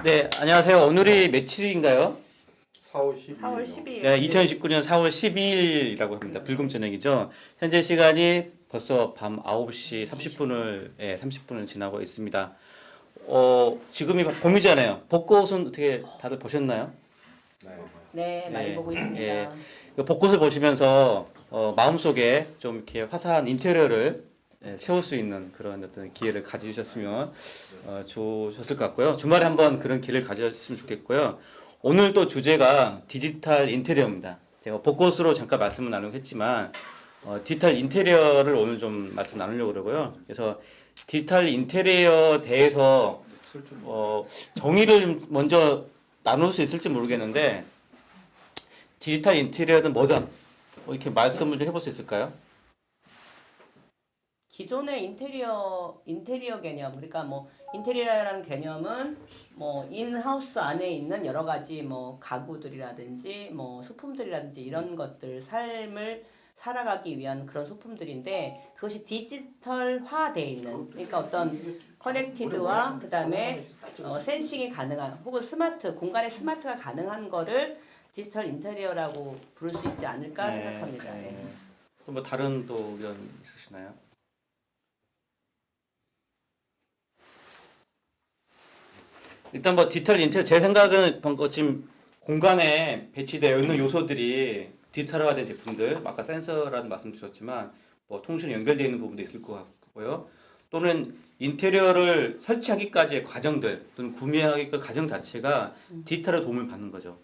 네, 안녕하세요. 오늘이 며칠인가요? 4월 12일. 4월 12일. 네, 2019년 4월 12일이라고 합니다. 불금 저녁이죠. 현재 시간이 벌써 밤 9시 30분을, 30분을 지나고 있습니다. 지금이 봄이잖아요. 벚꽃은 어떻게 다들 보셨나요? 네, 많이 네, 보고 있습니다. 예. 그 벚꽃을 보시면서 마음속에 좀 이렇게 화사한 인테리어를 세울 수 있는 그런 어떤 기회를 가지셨으면 좋으셨을 것 같고요. 주말에 한번 그런 기회를 가지셨으면 좋겠고요. 오늘 또 주제가 디지털 인테리어입니다. 제가 벚꽃으로 잠깐 말씀을 나누긴 했지만 디지털 인테리어를 오늘 좀 말씀 나누려고 그러고요. 그래서 디지털 인테리어 대해서 정의를 먼저 나눌 수 있을지 모르겠는데 디지털 인테리어는 뭐다? 이렇게 말씀을 좀 해볼 수 있을까요? 기존의 인테리어 개념, 그러니까 뭐 인테리어라는 개념은 뭐 인하우스 안에 있는 여러 가지 뭐 가구들이라든지 뭐 소품들이라든지 이런 것들 삶을 살아가기 위한 그런 소품들인데 그것이 디지털화돼 있는 그러니까 어떤 커넥티드와 그다음에 센싱이 가능한 혹은 스마트 공간의 스마트가 가능한 거를 디지털 인테리어라고 부를 수 있지 않을까 생각합니다. 네. 또 뭐 다른 또 의견 있으시나요? 일단 뭐 디지털 인테리어 제 생각은 지금 공간에 배치되어 있는 요소들이 디지털화된 제품들 아까 센서라는 말씀 주셨지만 뭐 통신 연결되어 있는 부분도 있을 것 같고요. 또는 인테리어를 설치하기까지의 과정들 또는 구매하기 그 과정 자체가 디지털의 도움을 받는 거죠.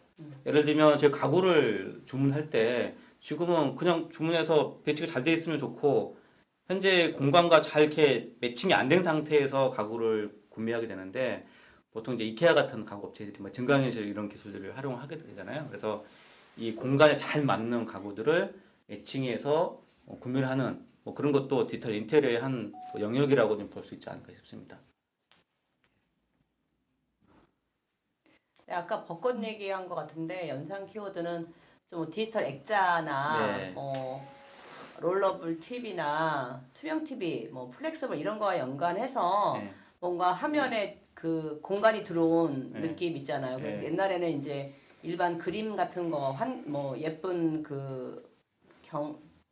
예를 들면 제가 가구를 주문할 때 지금은 그냥 주문해서 배치가 잘 돼 있으면 좋고 현재 공간과 잘 이렇게 매칭이 안 된 상태에서 가구를 구매하게 되는데 보통 이제 이케아 같은 가구 업체들이 뭐 증강현실 이런 기술들을 활용하게 되잖아요. 그래서 이 공간에 잘 맞는 가구들을 매칭해서 구매를 하는 뭐 그런 것도 디지털 인테리어의 한 영역이라고 좀 볼 수 있지 않을까 싶습니다. 네, 아까 벚꽃 얘기한 것 같은데 연상 키워드는 좀 디지털 액자나 네. 뭐 롤러블 TV나 투명 TV, 뭐 플렉서블 이런 거와 연관해서 네. 뭔가 화면에 그 공간이 들어온 네. 느낌 있잖아요. 네. 옛날에는 이제 일반 그림 같은 거, 뭐 예쁜 그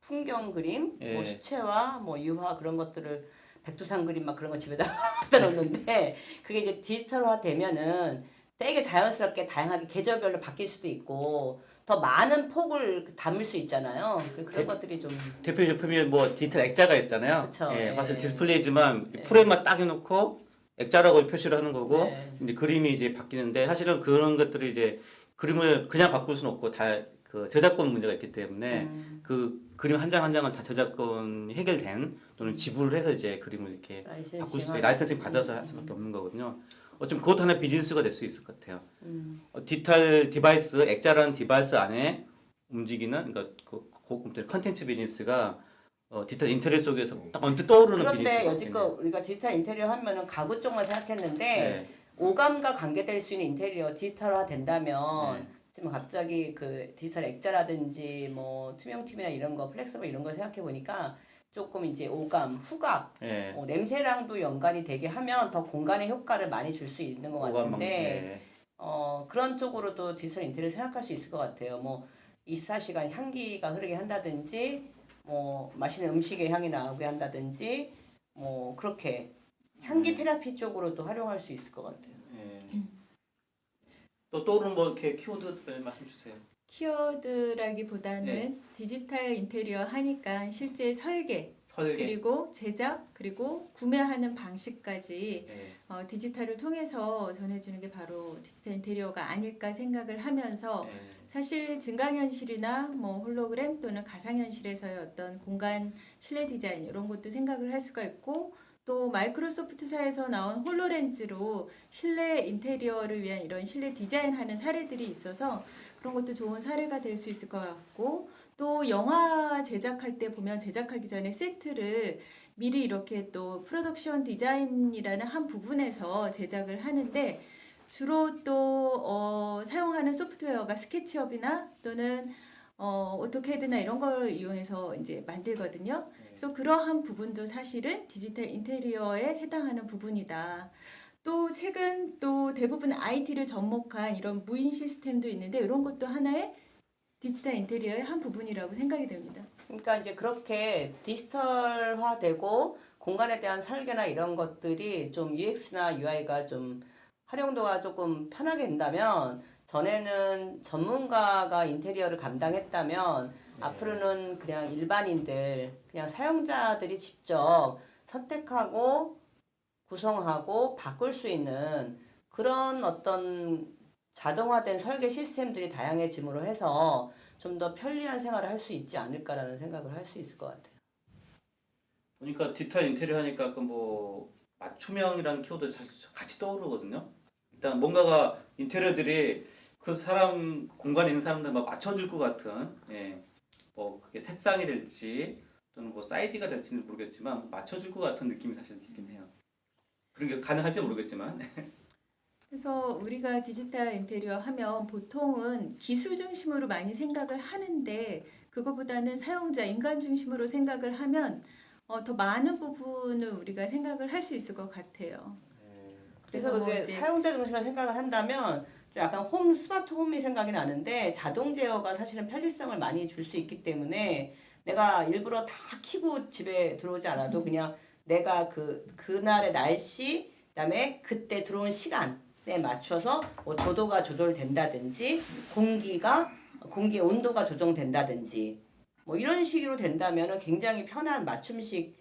풍경 그림, 네. 뭐 수채화, 뭐 유화 그런 것들을 백두산 그림 막 그런 거 집에다 갖다 놓는데 그게 이제 디지털화 되면은 되게 자연스럽게 다양하게 계절별로 바뀔 수도 있고 더 많은 폭을 담을 수 있잖아요. 그런 것들이 좀 대표 제품이 뭐 디지털 액자가 있잖아요. 그쵸. 예, 예. 사실 디스플레이지만 예. 프레임만 딱 해놓고 액자라고 표시를 하는 거고 네. 이제 그림이 이제 바뀌는데 사실은 그런 것들이 이제 그림을 그냥 바꿀 수는 없고 다 그 저작권 문제가 있기 때문에 그 그림 한 장 한 장을 다 저작권 해결된 또는 지불을 해서 이제 그림을 이렇게 바꿀 수 라이센싱 받아서 할 수밖에 없는 거거든요. 어쩜 그것도 하나의 비즈니스가 될 수 있을 것 같아요. 디지털 디바이스 액자라는 디바이스 안에 움직이는 그러니까 그 컨텐츠 비즈니스가 디지털 인테리어 속에서 딱 언뜻 떠오르는 그런데 비즈니스가 여지껏 우리가 디지털 인테리어 하면은 가구 쪽만 생각했는데 네. 오감과 관계될 수 있는 인테리어 디지털화 된다면 네. 지금 갑자기 그 디지털 액자라든지 뭐 투명 TV나 이런 거 플렉서블 이런 거 생각해 보니까 조금 이제 오감, 후각, 네. 냄새랑도 연관이 되게 하면 더 공간의 효과를 많이 줄 수 있는 것 같은데 네. 그런 쪽으로도 디지털 인테리어 생각할 수 있을 것 같아요. 뭐 24시간 향기가 흐르게 한다든지 뭐 맛있는 음식의 향이 나오게 한다든지 뭐 그렇게 향기 테라피 쪽으로도 활용할 수 있을 것 같아요. 네. 또 떠오르는 뭐 이렇게 키워드 말씀 주세요. 키워드라기보다는 네. 디지털 인테리어 하니까 실제 설계, 설계. 그리고 제작, 그리고 구매하는 방식까지 네. 디지털을 통해서 전해주는 게 바로 디지털 인테리어가 아닐까 생각을 하면서 네. 사실 증강현실이나 뭐 홀로그램 또는 가상현실에서의 어떤 공간 실내 디자인 이런 것도 생각을 할 수가 있고 또 마이크로소프트사에서 나온 홀로렌즈로 실내 인테리어를 위한 이런 실내 디자인하는 사례들이 있어서 그런 것도 좋은 사례가 될 수 있을 것 같고 또 영화 제작할 때 보면 제작하기 전에 세트를 미리 이렇게 또 프로덕션 디자인이라는 한 부분에서 제작을 하는데 주로 또 사용하는 소프트웨어가 스케치업이나 또는 오토캐드나 이런 걸 이용해서 이제 만들거든요. 그래서 그러한 부분도 사실은 디지털 인테리어에 해당하는 부분이다. 또 최근 또 대부분 IT를 접목한 이런 무인 시스템도 있는데 이런 것도 하나의 디지털 인테리어의 한 부분이라고 생각이 됩니다. 그러니까 이제 그렇게 디지털화되고 공간에 대한 설계나 이런 것들이 좀 UX나 UI가 좀 활용도가 조금 편하게 된다면 전에는 전문가가 인테리어를 감당했다면 앞으로는 그냥 일반인들, 그냥 사용자들이 직접 선택하고 구성하고 바꿀 수 있는 그런 어떤 자동화된 설계 시스템들이 다양해짐으로 해서 좀 더 편리한 생활을 할 수 있지 않을까라는 생각을 할 수 있을 것 같아요. 보니까 디지털 인테리어 하니까 그 뭐 맞춤형이라는 키워드 같이 떠오르거든요. 일단 뭔가가 인테리어들이 그 사람 공간에 있는 사람들 막 맞춰줄 것 같은, 예, 뭐 그게 색상이 될지 또는 뭐 사이즈가 될지는 모르겠지만 맞춰줄 것 같은 느낌이 사실 있긴 해요. 그런 게 가능할지 모르겠지만. 그래서 우리가 디지털 인테리어 하면 보통은 기술 중심으로 많이 생각을 하는데 그거보다는 사용자, 인간 중심으로 생각을 하면 더 많은 부분을 우리가 생각을 할 수 있을 것 같아요. 그래서 뭐 그게 이제 사용자 중심으로 생각을 한다면 좀 약간 스마트 홈이 생각이 나는데 자동 제어가 사실은 편리성을 많이 줄 수 있기 때문에 내가 일부러 다 켜고 집에 들어오지 않아도 그냥 내가 그날의 날씨, 그다음에 그때 들어온 시간에 맞춰서 뭐 조도가 조절된다든지 공기의 온도가 조정된다든지 뭐 이런 식으로 된다면은 굉장히 편한 맞춤식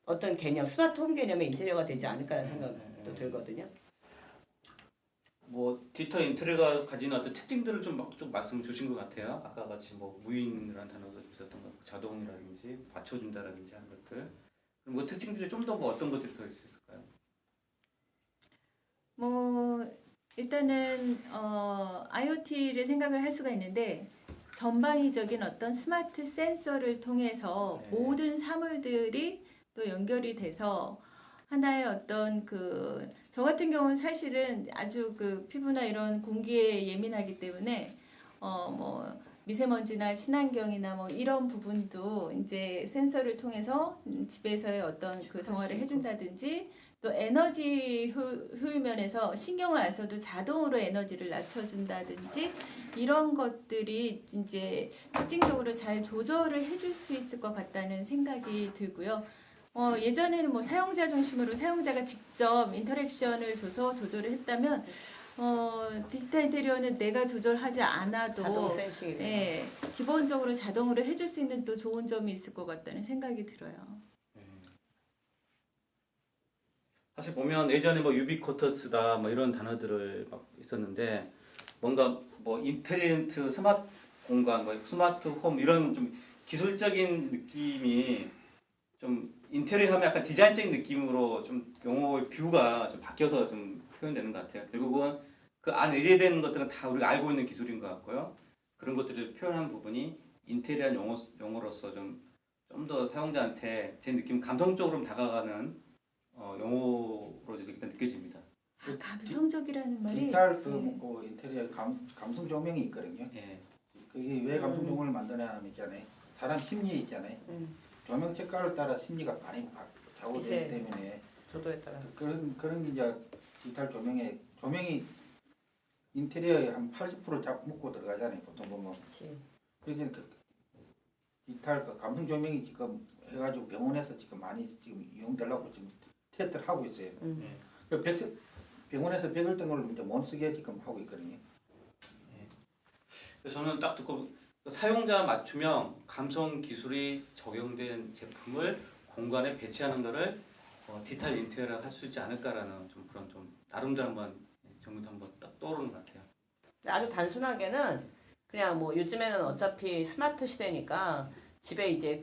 어떤 개념, 스마트 홈 개념의 인테리어가 되지 않을까라는 생각도 들거든요. 뭐 디지털 인테리어가 가지는 어떤 특징들을 좀 말씀을 주신 것 같아요. 아까 같이 뭐 무인이라는 단어가 있었던 것, 자동이라든지 받쳐준다라든지 하는 것들. 그럼 뭐 특징들이 좀 더 뭐 어떤 것들이 더 있을까요? 뭐 일단은 IoT를 생각을 할 수가 있는데 전방위적인 어떤 스마트 센서를 통해서 네. 모든 사물들이 또 연결이 돼서 하나의 어떤 저 같은 경우는 사실은 아주 피부나 이런 공기에 예민하기 때문에 뭐 미세먼지나 친환경이나 뭐 이런 부분도 이제 센서를 통해서 집에서의 어떤 정화를 해준다든지 또 에너지 효율 면에서 신경을 안 써도 자동으로 에너지를 낮춰준다든지 이런 것들이 이제 특징적으로 잘 조절을 해줄 수 있을 것 같다는 생각이 들고요. 예전에는 뭐 사용자 중심으로 사용자가 직접 인터랙션을 줘서 조절을 했다면 디지털 인테리어는 내가 조절하지 않아도 자동 센싱이 예, 기본적으로 자동으로 해줄 수 있는 또 좋은 점이 있을 것 같다는 생각이 들어요. 사실 보면 예전에 뭐 유비쿼터스다 뭐 이런 단어들을 막 있었는데 뭔가 뭐 인텔리전트 스마트 공간, 뭐 스마트 홈 이런 좀 기술적인 느낌이 좀 인테리어 하면 약간 디자인적인 느낌으로 좀 용어의 뷰가 좀 바뀌어서 좀 표현되는 것 같아요. 결국은 그 안에 내재되는 것들은 다 우리가 알고 있는 기술인 것 같고요. 그런 것들을 표현하는 부분이 인테리어 용어로서 좀 더 사용자한테 제 느낌 감성적으로 다가가는 용어로 일단 느껴집니다. 감성적이라는 말이 디지털 그 인테리어 감성 조명이 있거든요. 예. 그게 왜 감성 조명을 만드냐 하면 있잖아요. 사람 심리 있잖아요. 조명 색깔을 따라 심리가 많이 좌우되기 때문에 조도에 따라 그런 이제 디지털 조명이 인테리어에 한 80% 묶고 들어가잖아요. 보통 보면. 그렇지. 그러니까 디지털 감성 조명이 지금 해가지고 병원에서 지금 많이 지금 이용되려고 지금 테스트를 하고 있어요. 그 병원에서 벽을 등을 이제 못 쓰게 지금 하고 있거든요. 그래서 저는 딱 듣고 사용자 맞춤형 감성 기술이 적용된 제품을 공간에 배치하는 것을 디지털 인테리어를 할 수 있지 않을까라는 좀 그런 좀 나름대로 한번 정도 한번 딱 떠오르는 것 같아요. 아주 단순하게는 그냥 뭐 요즘에는 어차피 스마트 시대니까 집에 이제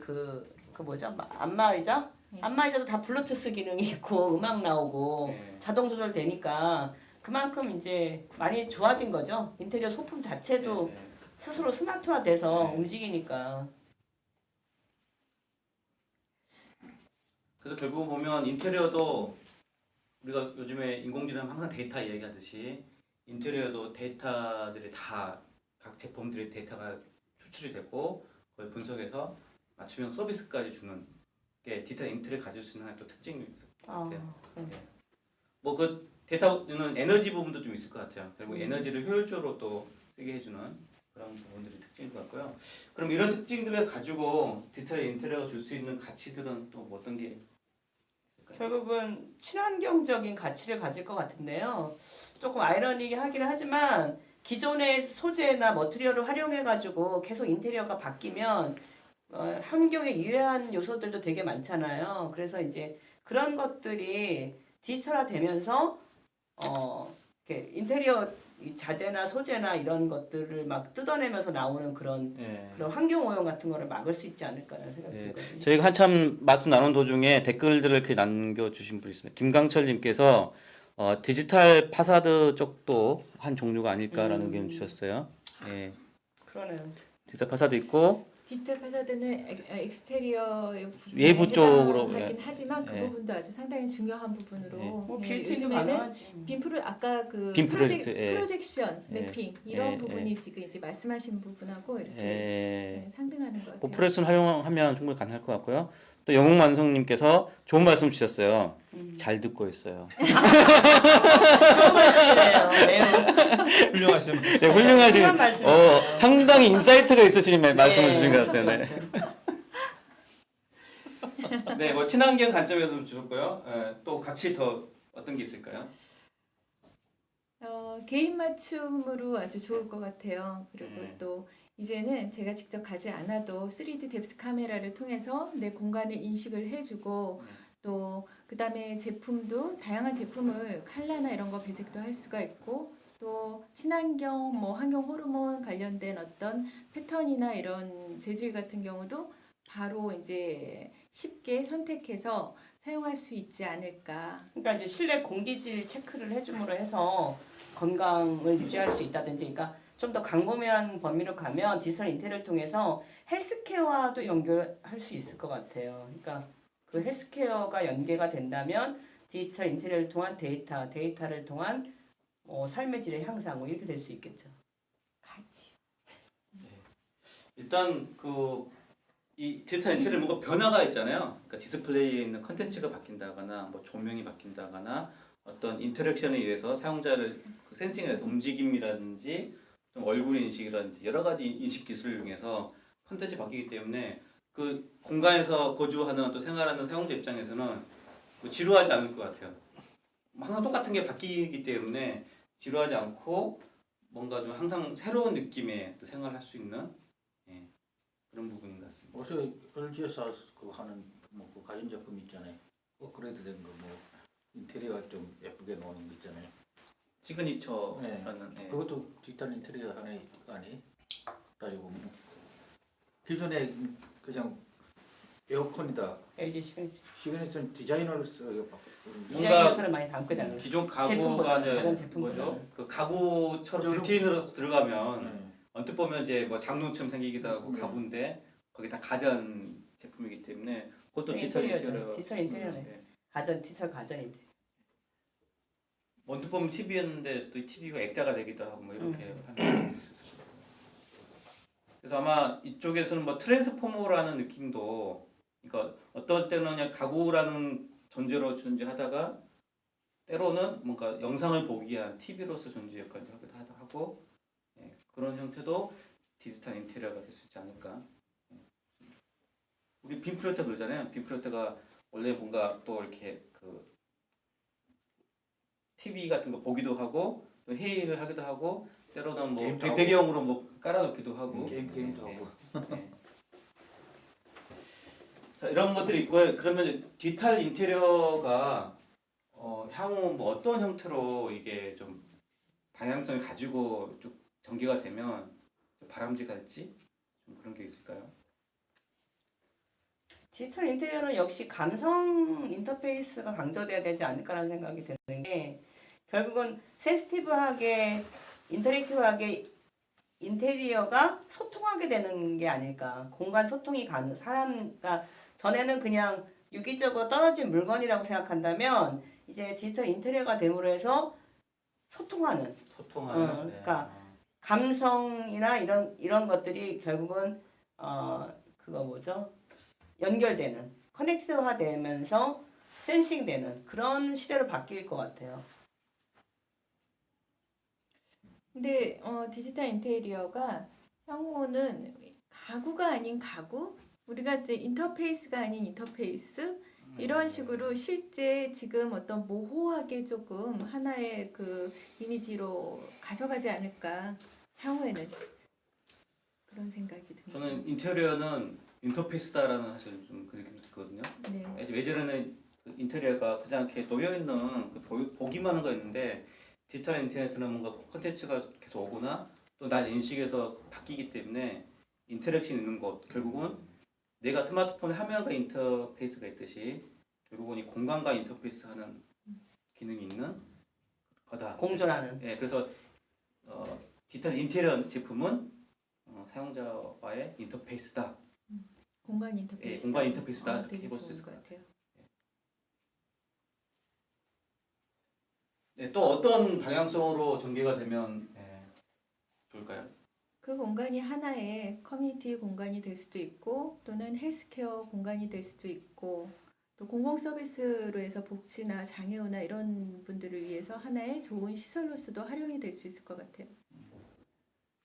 뭐죠? 안마의자? 안마의자도 다 블루투스 기능이 있고 음악 나오고 네. 자동 조절되니까 그만큼 이제 많이 좋아진 거죠. 인테리어 소품 자체도 네, 네. 스스로 스마트화돼서 네. 움직이니까. 그래서 결국 보면 인테리어도 우리가 요즘에 인공지능 항상 데이터 얘기하듯이 인테리어도 데이터들이 다 각 제품들의 데이터가 추출이 됐고 그걸 분석해서 맞춤형 서비스까지 주는 게 디지털 인테리어 가질 수 있는 또 특징이 있을 것 같아요. 네. 뭐 그 데이터는 에너지 부분도 좀 있을 것 같아요. 결국 에너지를 효율적으로 또 쓰게 해주는 그런 부분들이 특징인 것 같고요. 그럼 이런 특징들을 가지고 디지털 인테리어가 줄 수 있는 가치들은 또 어떤 게 있을까요? 결국은 친환경적인 가치를 가질 것 같은데요. 조금 아이러니하긴 하지만 기존의 소재나 머티리얼을 활용해가지고 계속 인테리어가 바뀌면 환경에 유해한 요소들도 되게 많잖아요. 그래서 이제 그런 것들이 디지털화되면서 이렇게 인테리어 이 자재나 소재나 이런 것들을 막 뜯어내면서 나오는 그런 환경 오염 같은 거를 막을 수 있지 않을까라는 생각이 네. 들거든요. 저희가 한참 말씀 나눈 도중에 댓글들을 이렇게 남겨주신 분이 있습니다. 김강철님께서 디지털 파사드 쪽도 한 종류가 아닐까라는 의견 주셨어요. 예, 그러네요. 디지털 파사드 있고 디지털 파사드는 익스테리어 외부 쪽으로, 하긴 예. 하지만 그 예. 부분도 아주 상당히 중요한 부분으로 예. 뭐 네, 빌트인도 요즘에는 가능하지. 빔프로 아까 그 빔 프로젝트, 예. 프로젝션 예. 래핑 이런 예. 부분이 지금 이제 말씀하신 부분하고 이렇게 예. 네, 상등하는 것 같아요. 뭐 프레스는 활용하면 충분히 가능할 것 같고요. 또 영웅만성님께서 좋은 말씀 주셨어요. 잘 듣고 있어요. 좋은 말씀이네요. 매우 훌륭하신 네, 훌륭하신 훌륭한 말씀이네요. 상당히 인사이트가 있으신 말씀을 네, 주신 것 같아요. 네. 그렇죠. 네, 뭐 친환경 관점에서 좀 주셨고요. 또 같이 더 어떤 게 있을까요? 개인 맞춤으로 아주 좋을 것 같아요. 그리고 네. 또 이제는 제가 직접 가지 않아도 3D 뎁스 카메라를 통해서 내 공간을 인식을 해주고 또 그다음에 제품도 다양한 제품을 컬러나 이런 거 배색도 할 수가 있고 또 친환경 뭐 환경 호르몬 관련된 어떤 패턴이나 이런 재질 같은 경우도 바로 이제 쉽게 선택해서 사용할 수 있지 않을까. 그러니까 이제 실내 공기질 체크를 해줌으로 해서 건강을 유지할 수 있다든지, 그러니까 좀 더 광범위한 범위로 가면 디지털 인테리어를 통해서 헬스케어와도 연결할 수 있을 것 같아요. 그러니까 그 헬스케어가 연계가 된다면 디지털 인테리어를 통한 데이터를 통한 삶의 질의 향상 뭐 이렇게 될 수 있겠죠. 같이. 일단 이 디지털 인테리어 뭔가 변화가 있잖아요. 그러니까 디스플레이에 있는 컨텐츠가 바뀐다거나 뭐 조명이 바뀐다거나 어떤 인터랙션에 의해서 사용자를 센싱을 해서 움직임이라든지 좀 얼굴 인식이라든지 여러 가지 인식 기술을 이용해서 컨텐츠 바뀌기 때문에 그 공간에서 거주하는 또 생활하는 사용자 입장에서는 뭐 지루하지 않을 것 같아요. 항상 똑같은 게 바뀌기 때문에 지루하지 않고 뭔가 좀 항상 새로운 느낌의 또 생활을 할 수 있는 그런 부분인 것 같습니다. 요새 LG에서 그 하는 뭐 그 가전제품 있잖아요. 업그레이드 된 거 뭐 인테리어 좀 예쁘게 놓는 거 있잖아요. 시그니처라는 그것도 디지털 인테리어 하나의 아니 따지고 보면 기존에 그냥 에어컨이다. LG 시그니처는 디자이너로서 뭔가 디자인 요소를 많이 담고 다니는 기존 제품보다, 가구가 이제 다른 제품보다. 뭐죠? 그 가구처럼 좀- 빌트인으로 들어가면 네. 언뜻 보면 이제 뭐 장롱처럼 생기기도 하고 네. 가구인데 거기 다 가전 제품이기 때문에 그것도 디지털 인테리어죠. 인테리어. 디지털 인테리어네. 디지털 가전 인테리어. 언뜻 보면 TV였는데 또 이 TV가 액자가 되기도 하고 뭐 이렇게 하는. 그래서 아마 이쪽에서는 뭐 트랜스포머라는 느낌도, 그러니까 어떨 때는 그냥 가구라는 존재로 존재하다가 때로는 뭔가 영상을 보기 위한 TV로서 존재 역할도 하기도 하고 그런 형태도 디지털 인테리어가 될 수 있지 않을까. 우리 빔 프로젝터 그러잖아요. 빔 프로젝터가 원래 뭔가 또 이렇게 그 TV 같은 거 보기도 하고 또 회의를 하기도 하고 때로는 뭐 게임도 하고. 배경으로 뭐 깔아놓기도 하고 게임도 네, 하고. 네. 자, 이런 것들이 있고요. 그러면 디지털 인테리어가 향후 뭐 어떤 형태로 이게 좀 방향성을 가지고 쭉 전개가 되면 바람직할지 좀 그런 게 있을까요? 디지털 인테리어는 역시 감성 인터페이스가 강조돼야 되지 않을까라는 생각이 드는 게 결국은 센시티브하게 인터랙티브하게 인테리어가 소통하게 되는 게 아닐까. 공간 소통이 가능. 그러니까 전에는 그냥 유기적으로 떨어진 물건이라고 생각한다면 이제 디지털 인테리어가 됨으로 해서 소통하는 소통하는. 그러니까 감성이나 이런 것들이 결국은 그거 뭐죠? 연결되는 커넥트화 되면서 센싱되는 그런 시대로 바뀔 것 같아요. 근데 디지털 인테리어가 향후는 가구가 아닌 가구, 우리가 이제 인터페이스가 아닌 인터페이스 이런 식으로 실제 지금 어떤 모호하게 조금 하나의 그 이미지로 가져가지 않을까 향후에는 그런 생각이 듭니다. 저는 인테리어는 인터페이스다라는 사실 좀 그렇게 느끼거든요. 네. 예전에는 그 인테리어가 그냥 이렇게 놓여 있는 보기만 한 거였는데 디지털 인터넷은 뭔가 콘텐츠가 계속 오거나 또 날 인식해서 바뀌기 때문에 인터랙션 있는 것 결국은 내가 스마트폰 화면과 인터페이스가 있듯이 결국은 이 공간과 인터페이스하는 기능이 있는 거다. 공존하는. 예, 그래서 디지털 인테리어 제품은 사용자와의 인터페이스다. 공간 인터페이스. 공간 인터페이스다. 이렇게 되게 해볼 수 좋은 있을 것 것 같아요. 네, 또 어떤 방향성으로 전개가 되면 좋을까요? 그 공간이 하나의 커뮤니티 공간이 될 수도 있고 또는 헬스케어 공간이 될 수도 있고 또 공공 서비스로 해서 복지나 장애우나 이런 분들을 위해서 하나의 좋은 시설로서도 활용이 될 수 있을 것 같아요.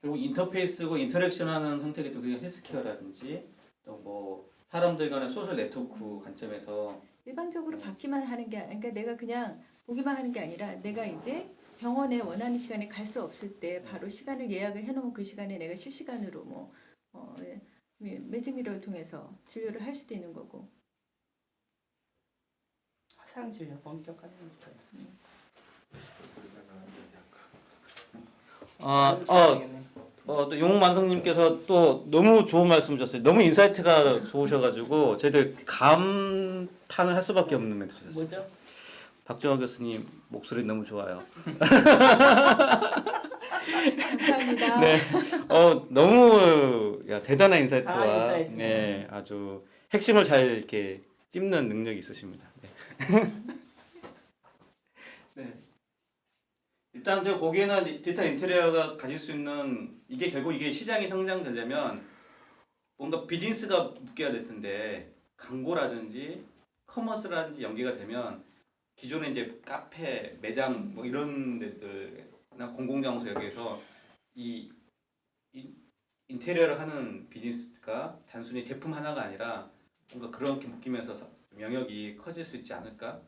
결국 인터페이스고 인터랙션하는 형태가 또 그냥 헬스케어라든지 또 뭐 사람들 간의 소셜 네트워크 관점에서 일반적으로 받기만 하는 게 그러니까 내가 그냥 보기만 하는 게 아니라 내가 이제 병원에 원하는 시간에 갈 수 없을 때 바로 시간을 예약을 해놓으면 그 시간에 내가 실시간으로 뭐 매직미러를 통해서 진료를 할 수도 있는 거고. 화상 진료 본격화되는 또 용만성님께서 또 너무 좋은 말씀 주셨어요. 너무 인사이트가 좋으셔가지고 저희들 감탄을 할 수밖에 없는 멘트 주셨어요. 뭐죠? 박정호 교수님 목소리 너무 좋아요. 감사합니다. 네, 너무 대단한 인사이트와 인사이트. 네, 아주 핵심을 잘 이렇게 찝는 능력이 있으십니다. 네. 네. 일단 제가 보기에는 디지털 인테리어가 가질 수 있는 이게 결국 이게 시장이 성장되려면 뭔가 비즈니스가 묶여야 될 텐데 광고라든지 커머스라든지 연계가 되면 기존에 이제 카페, 매장 뭐 이런 데들이나 공공장소 여기에서 이 인테리어를 하는 비즈니스가 단순히 제품 하나가 아니라 뭔가 그렇게 묶이면서 영역이 커질 수 있지 않을까?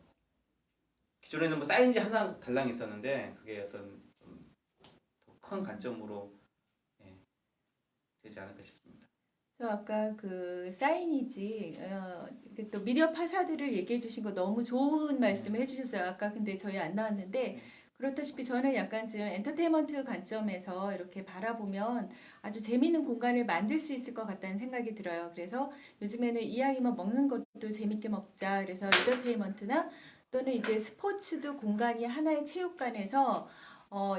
기존에는 뭐 사인지 하나 달랑 있었는데 그게 어떤 좀 더 큰 관점으로 되지 않을까 싶습니다. 저 아까 그 사이니지 또 미디어 파사들을 얘기해 주신 거 너무 좋은 말씀을 해주셨어요. 아까 근데 저희 안 나왔는데 그렇다시피 저는 약간 지금 엔터테인먼트 관점에서 이렇게 바라보면 아주 재미있는 공간을 만들 수 있을 것 같다는 생각이 들어요. 그래서 요즘에는 이왕이면 먹는 것도 재밌게 먹자. 그래서 엔터테인먼트나 또는 이제 스포츠도 공간이 하나의 체육관에서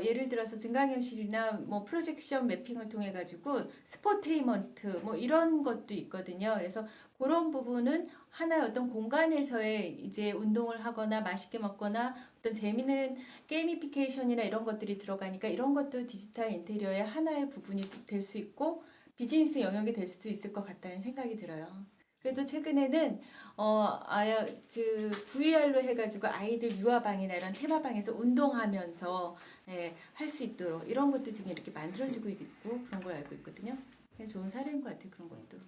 예를 들어서 증강현실이나 뭐 프로젝션 매핑을 통해 가지고 스포테이먼트 뭐 이런 것도 있거든요. 그래서 그런 부분은 하나의 어떤 공간에서의 이제 운동을 하거나 맛있게 먹거나 어떤 재미있는 게이미피케이션이나 이런 것들이 들어가니까 이런 것도 디지털 인테리어의 하나의 부분이 될 수 있고 비즈니스 영역이 될 수도 있을 것 같다는 생각이 들어요. 그래도 최근에는 VR로 해가지고 아이들 유아방이나 이런 테마방에서 운동하면서 할 수 있도록 이런 것도 지금 이렇게 만들어지고 있고 그런 걸 알고 있거든요. 좋은 사례인 것 같아요. 그런 것도.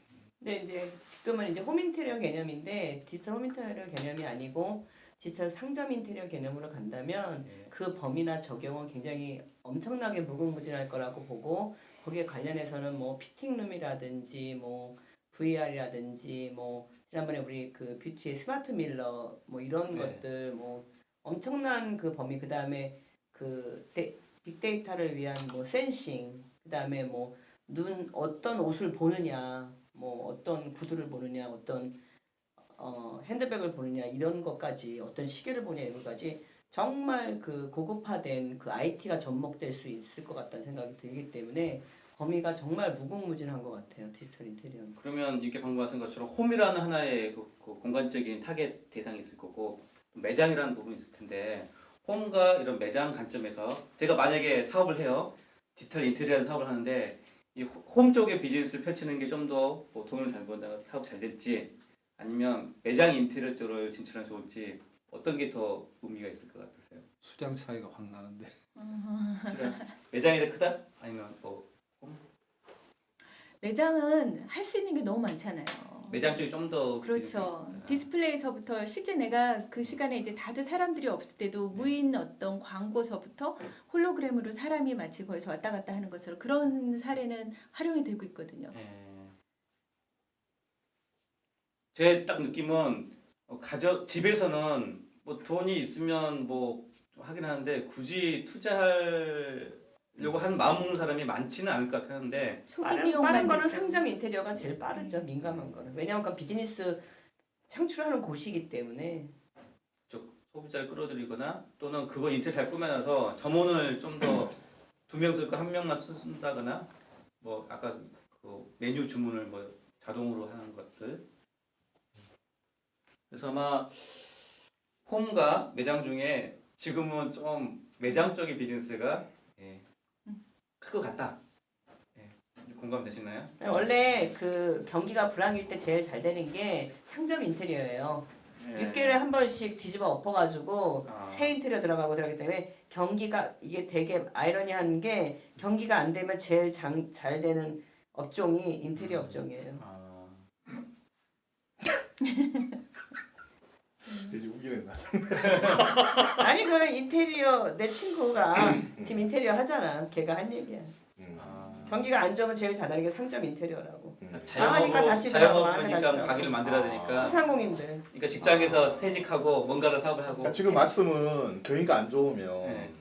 네, 이제 지금은 이제 홈 인테리어 개념인데 디지털 홈 인테리어 개념이 아니고 디지털 상점 인테리어 개념으로 간다면 그 범위나 적용은 굉장히 엄청나게 무궁무진할 거라고 보고 거기에 관련해서는 뭐 피팅룸이라든지 뭐 VR이라든지 뭐 지난번에 우리 그 뷰티의 스마트 밀러 뭐 이런 것들 뭐 엄청난 그 범위 그다음에 그 빅데이터를 위한 뭐 센싱 그다음에 뭐 눈 어떤 옷을 보느냐 뭐 어떤 구두를 보느냐 어떤 핸드백을 보느냐 이런 것까지 어떤 시계를 보느냐 이런 것까지 정말 그 고급화된 그 IT가 접목될 수 있을 것 같다는 생각이 들기 때문에 범위가 정말 무궁무진한 것 같아요. 디지털 인테리어는. 그러면 이렇게 방금 말씀 것처럼 홈이라는 하나의 그 공간적인 타겟 대상이 있을 거고 매장이라는 부분이 있을 텐데 홈과 이런 매장 관점에서 제가 만약에 사업을 해요. 디지털 인테리어 사업을 하는데 이 홈 쪽의 비즈니스를 펼치는 게 좀 더 뭐 돈을 잘 번다 사업 잘 될지 아니면 매장 인테리어 쪽을 진출하는 게 좋을지 어떤 게 더 의미가 있을 것 같으세요? 수량 차이가 확 나는데. 매장이 더 크다? 아니면 뭐 매장은 할 수 있는 게 너무 많잖아요. 매장 쪽이 좀 더 그렇죠. 디스플레이서부터 실제 내가 그 시간에 이제 다들 사람들이 없을 때도 무인 어떤 광고서부터 홀로그램으로 사람이 마치 거기서 왔다 갔다 하는 것처럼 그런 사례는 활용이 되고 있거든요. 제 딱 느낌은 집에서는 뭐 돈이 있으면 뭐 좀 하긴 하는데 굳이 투자하려고 하는 마음 먹는 사람이 많지는 않을 것 같긴 한데 초기 빠른 비용만 거는 들죠. 상점 인테리어가 제일 빠르죠. 민감한 거는. 왜냐하면 그 비즈니스 창출하는 곳이기 때문에. 소비자를 끌어들이거나 또는 그거 인테리어 잘 꾸며놔서 점원을 좀 더 2명 쓸 거 1명만 쓴다거나 뭐 아까 그 메뉴 주문을 뭐 자동으로 하는 것들. 그래서 아마 홈과 매장 중에 지금은 좀 매장 쪽의 비즈니스가 클 것 같다. 공감되시나요? 원래 그 경기가 불황일 때 제일 잘 되는 게 상점 인테리어예요. 6개월에 한 번씩 뒤집어 엎어가지고 새 인테리어 들어가고 그러기 때문에 경기가 이게 되게 아이러니한 게 경기가 안 되면 제일 잘 되는 업종이 인테리어 업종이에요. 이제 우기는 나. 아니 그거는 인테리어 내 친구가 지금 인테리어 하잖아. 걔가 한 얘기야. 경기가 안 좋으면 제일 잘하는 게 상점 인테리어라고. 망하니까 다시 들어가고 망하니까 다시 자영업이니까 가게를 만들어야 되니까. 소상공인들. 그러니까 직장에서 퇴직하고 뭔가를 사업을 하고. 그러니까 지금 말씀은 경기가 안 좋으면 네.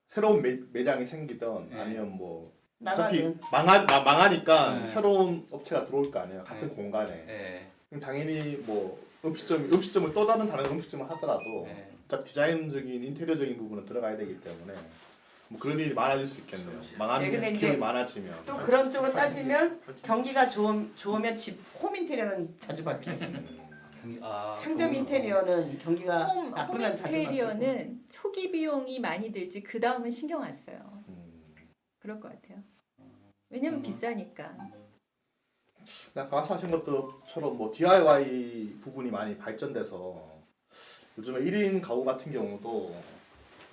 새로운 매장이 생기던 네. 아니면 뭐 어차피 나가는. 망하니까 네. 새로운 업체가 들어올 거 아니에요. 같은 네. 공간에. 네. 그럼 당연히 뭐 음식점을 또 다른 음식점을 하더라도 네. 어차피 디자인적인 인테리어적인 부분은 들어가야 되기 때문에 뭐 그런 일이 많아질 수 있겠네요. 네, 근데 망하는 이제 기업이 많아지면. 또 그런 쪽으로 따지면 경기가 좋으면 홈 인테리어는 자주 바뀌지. 상점 인테리어는 경기가 홈 나쁘면 자주 바뀌고. 인테리어는 초기 비용이 많이 들지 그 다음은 신경 안 써요. 그럴 것 같아요. 왜냐면 비싸니까. 아까 말씀하신 것처럼 뭐 DIY 부분이 많이 발전돼서 요즘에 1인 가구 같은 경우도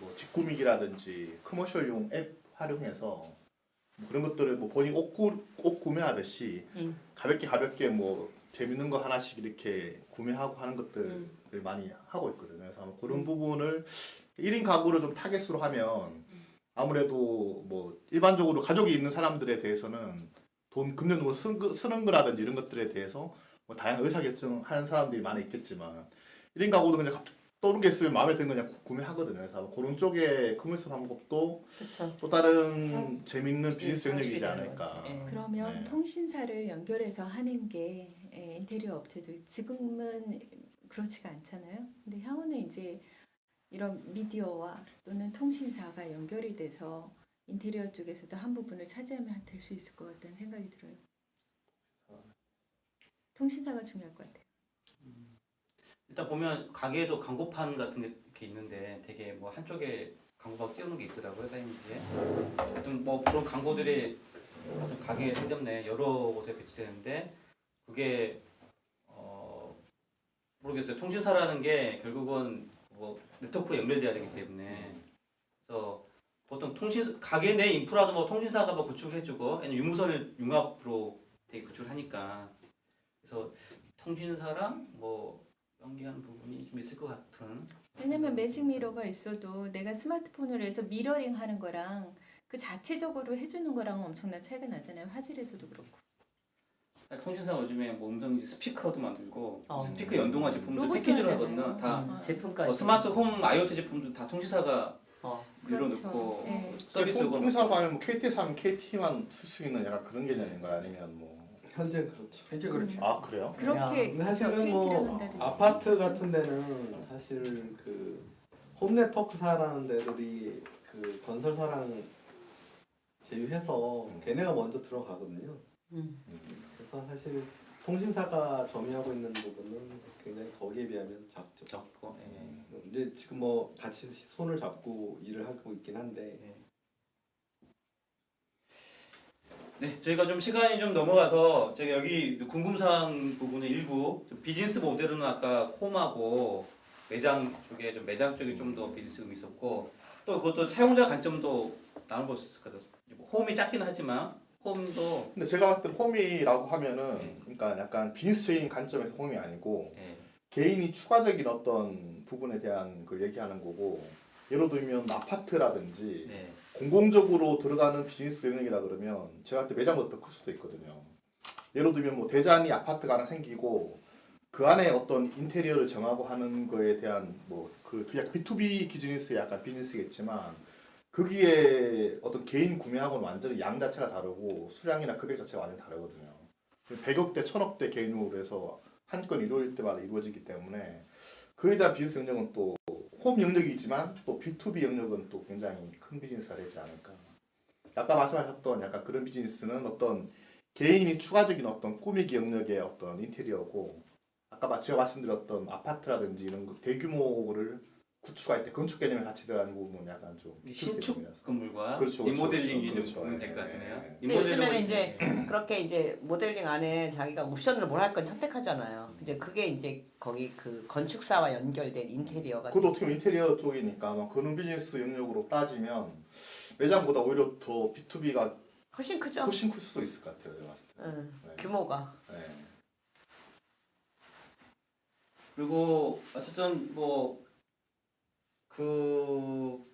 뭐 직구미기라든지 커머셜용 앱 활용해서 뭐 그런 것들을 뭐 본인 옷 구매하듯이 가볍게 뭐 재밌는 거 하나씩 이렇게 구매하고 하는 것들을 많이 하고 있거든요. 그래서 아마 그런 부분을 1인 가구를 좀 타겟으로 하면 아무래도 뭐 일반적으로 가족이 있는 사람들에 대해서는 금전으로 쓰는 거라든지 이런 것들에 대해서 뭐 다양한 의사결정하는 사람들이 많이 있겠지만 1인 가구도 그냥 갑자기 떠오른 게 있으면 마음에 드는 거 그냥 구매하거든요. 그래서 그런 쪽에 커머스 방법도 그쵸. 또 다른 재밌는 비즈니스 영역이지 않을까. 그러면 네. 통신사를 연결해서 하는 게 인테리어 업체도 지금은 그렇지가 않잖아요. 근데 향후는 이제 이런 미디어와 또는 통신사가 연결이 돼서 인테리어 쪽에서도 한 부분을 차지하면 될 수 있을 것 같다는 생각이 들어요. 통신사가 중요할 것 같아요. 일단 보면 가게에도 광고판 같은 게 이렇게 있는데 되게 뭐 한쪽에 광고가 띄우는 게 있더라고요, 사인지에. 하여튼 뭐 그런 광고들이 어떤 가게 상점 내 여러 곳에 배치되는데 그게 모르겠어요. 통신사라는 게 결국은 뭐 네트워크에 연결돼야 되기 때문에 그래서 보통 가게 내 인프라도 뭐 통신사가 뭐 구축해주고 아니면 유무선을 융합으로 되게 구축하니까 그래서 통신사랑 뭐 연계하는 부분이 좀 있을 것 같은. 왜냐면 매직 미러가 있어도 내가 스마트폰으로 해서 미러링 하는 거랑 그 자체적으로 해주는 거랑은 엄청난 차이가 나잖아요. 화질에서도 그렇고. 통신사가 요즘에 뭐 음성 스피커도 만들고 어. 스피커 연동화 제품들 로봇도 패키지로 하잖아요. 하거든요. 다 제품까지. 뭐 스마트 홈 IoT 제품도 다 통신사가 그렇죠. 밀어넣고 네. 서비스고 통신사가 하면 뭐 KT에서 하면 KT만 쓸 수 있는 약간 그런 개념인가요? 아니면 뭐 현재 그렇죠. 현재 그렇죠. 아 그래요? 그렇게 근데 사실은 KT를 뭐 한다든지. 아파트 같은 데는 사실 그 홈네트워크사라는 데들이 그 건설사랑 제휴해서 걔네가 먼저 들어가거든요. 그래서 사실 통신사가 점유하고 있는 부분은 굉장히 거기에 비하면 작죠. 적고 이제 지금 뭐 같이 손을 잡고 일을 하고 있긴 한데 네, 저희가 좀 시간이 좀 넘어가서 저희 여기 궁금사항 부분의 일부 좀 비즈니스 모델은 아까 홈하고 매장 쪽에 좀 매장 쪽에 좀 더 비즈니스가 있었고 또 그것도 사용자 관점도 나눠볼 수 있을 것 같아서 홈이 작긴 하지만 홈도 근데 제가 봤을 때 홈이라고 하면은 네. 그러니까 약간 비즈니스적인 관점에서 홈이 아니고 예, 개인이 추가적인 어떤 부분에 대한 걸 얘기하는 거고 예를 들면 아파트라든지 네, 공공적으로 들어가는 비즈니스 영역이라 그러면 제가 볼 때 매장보다 더 클 수도 있거든요. 예를 들면 뭐 대단히 아파트가 하나 생기고 그 안에 어떤 인테리어를 정하고 하는 거에 대한 뭐그 약간 B2B 비즈니스의 약간 비즈니스겠지만 거기에 어떤 개인 구매하고는 완전히 양 자체가 다르고 수량이나 금액 자체가 완전히 다르거든요. 100억대, 1000억대 개인으로 해서 한 건 이루어질 때마다 이루어지기 때문에 그에 대한 비즈니스 영역은 또 홈 영역이지만 또 B2B 영역은 또 굉장히 큰 비즈니스가 되지 않을까. 아까 말씀하셨던 약간 그런 비즈니스는 어떤 개인이 추가적인 어떤 꾸미기 영역의 어떤 인테리어고 아까 제가 말씀드렸던 아파트라든지 이런 거 대규모를 구축할 때 건축 개념이 같이 들어가는 부분은 약간 좀 이 신축 건물과 그렇죠, 리모델링이 그렇죠, 좀 보면 될 것 그렇죠. 같네요. 네. 근데 요즘에는 이제 그렇게 이제 모델링 안에 자기가 옵션으로 뭘 할 건지 선택하잖아요. 이제 그게 이제 거기 그 건축사와 연결된 인테리어가 그것도 어떻게 보면 인테리어 쪽이니까 아마 그런 비즈니스 영역으로 따지면 매장보다 오히려 더 B2B가 훨씬 크죠. 훨씬 클 수도 있을 것 같아요. 제가 봤을 때. 응, 네. 규모가. 네. 그리고 어쨌든 뭐 그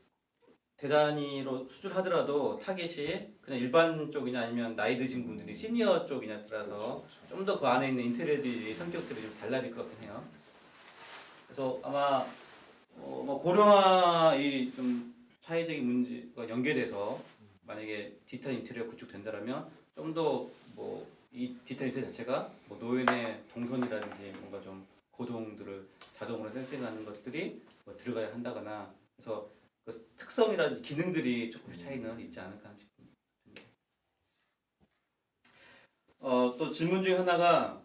대단위로 수출하더라도 타겟이 그냥 일반 쪽이냐 아니면 나이 드신 분들이 시니어 쪽이냐 따라서 그렇죠. 좀 더 그 안에 있는 인테리어들이 성격들이 좀 달라질 것 같긴 해요. 그래서 아마 뭐 고령화 이좀 사회적인 문제가 연계돼서 만약에 디지털 인테리어 구축된다라면 좀 더 뭐 이 디지털 인테리어 자체가 뭐 노인의 동선이라든지 뭔가 좀 고동들을 자동으로 센싱하는 것들이 뭐 들어가야 한다거나 그래서 그 특성이라든지 기능들이 조금씩 차이는 있지 않을까 싶습니다. 또 질문 중에 하나가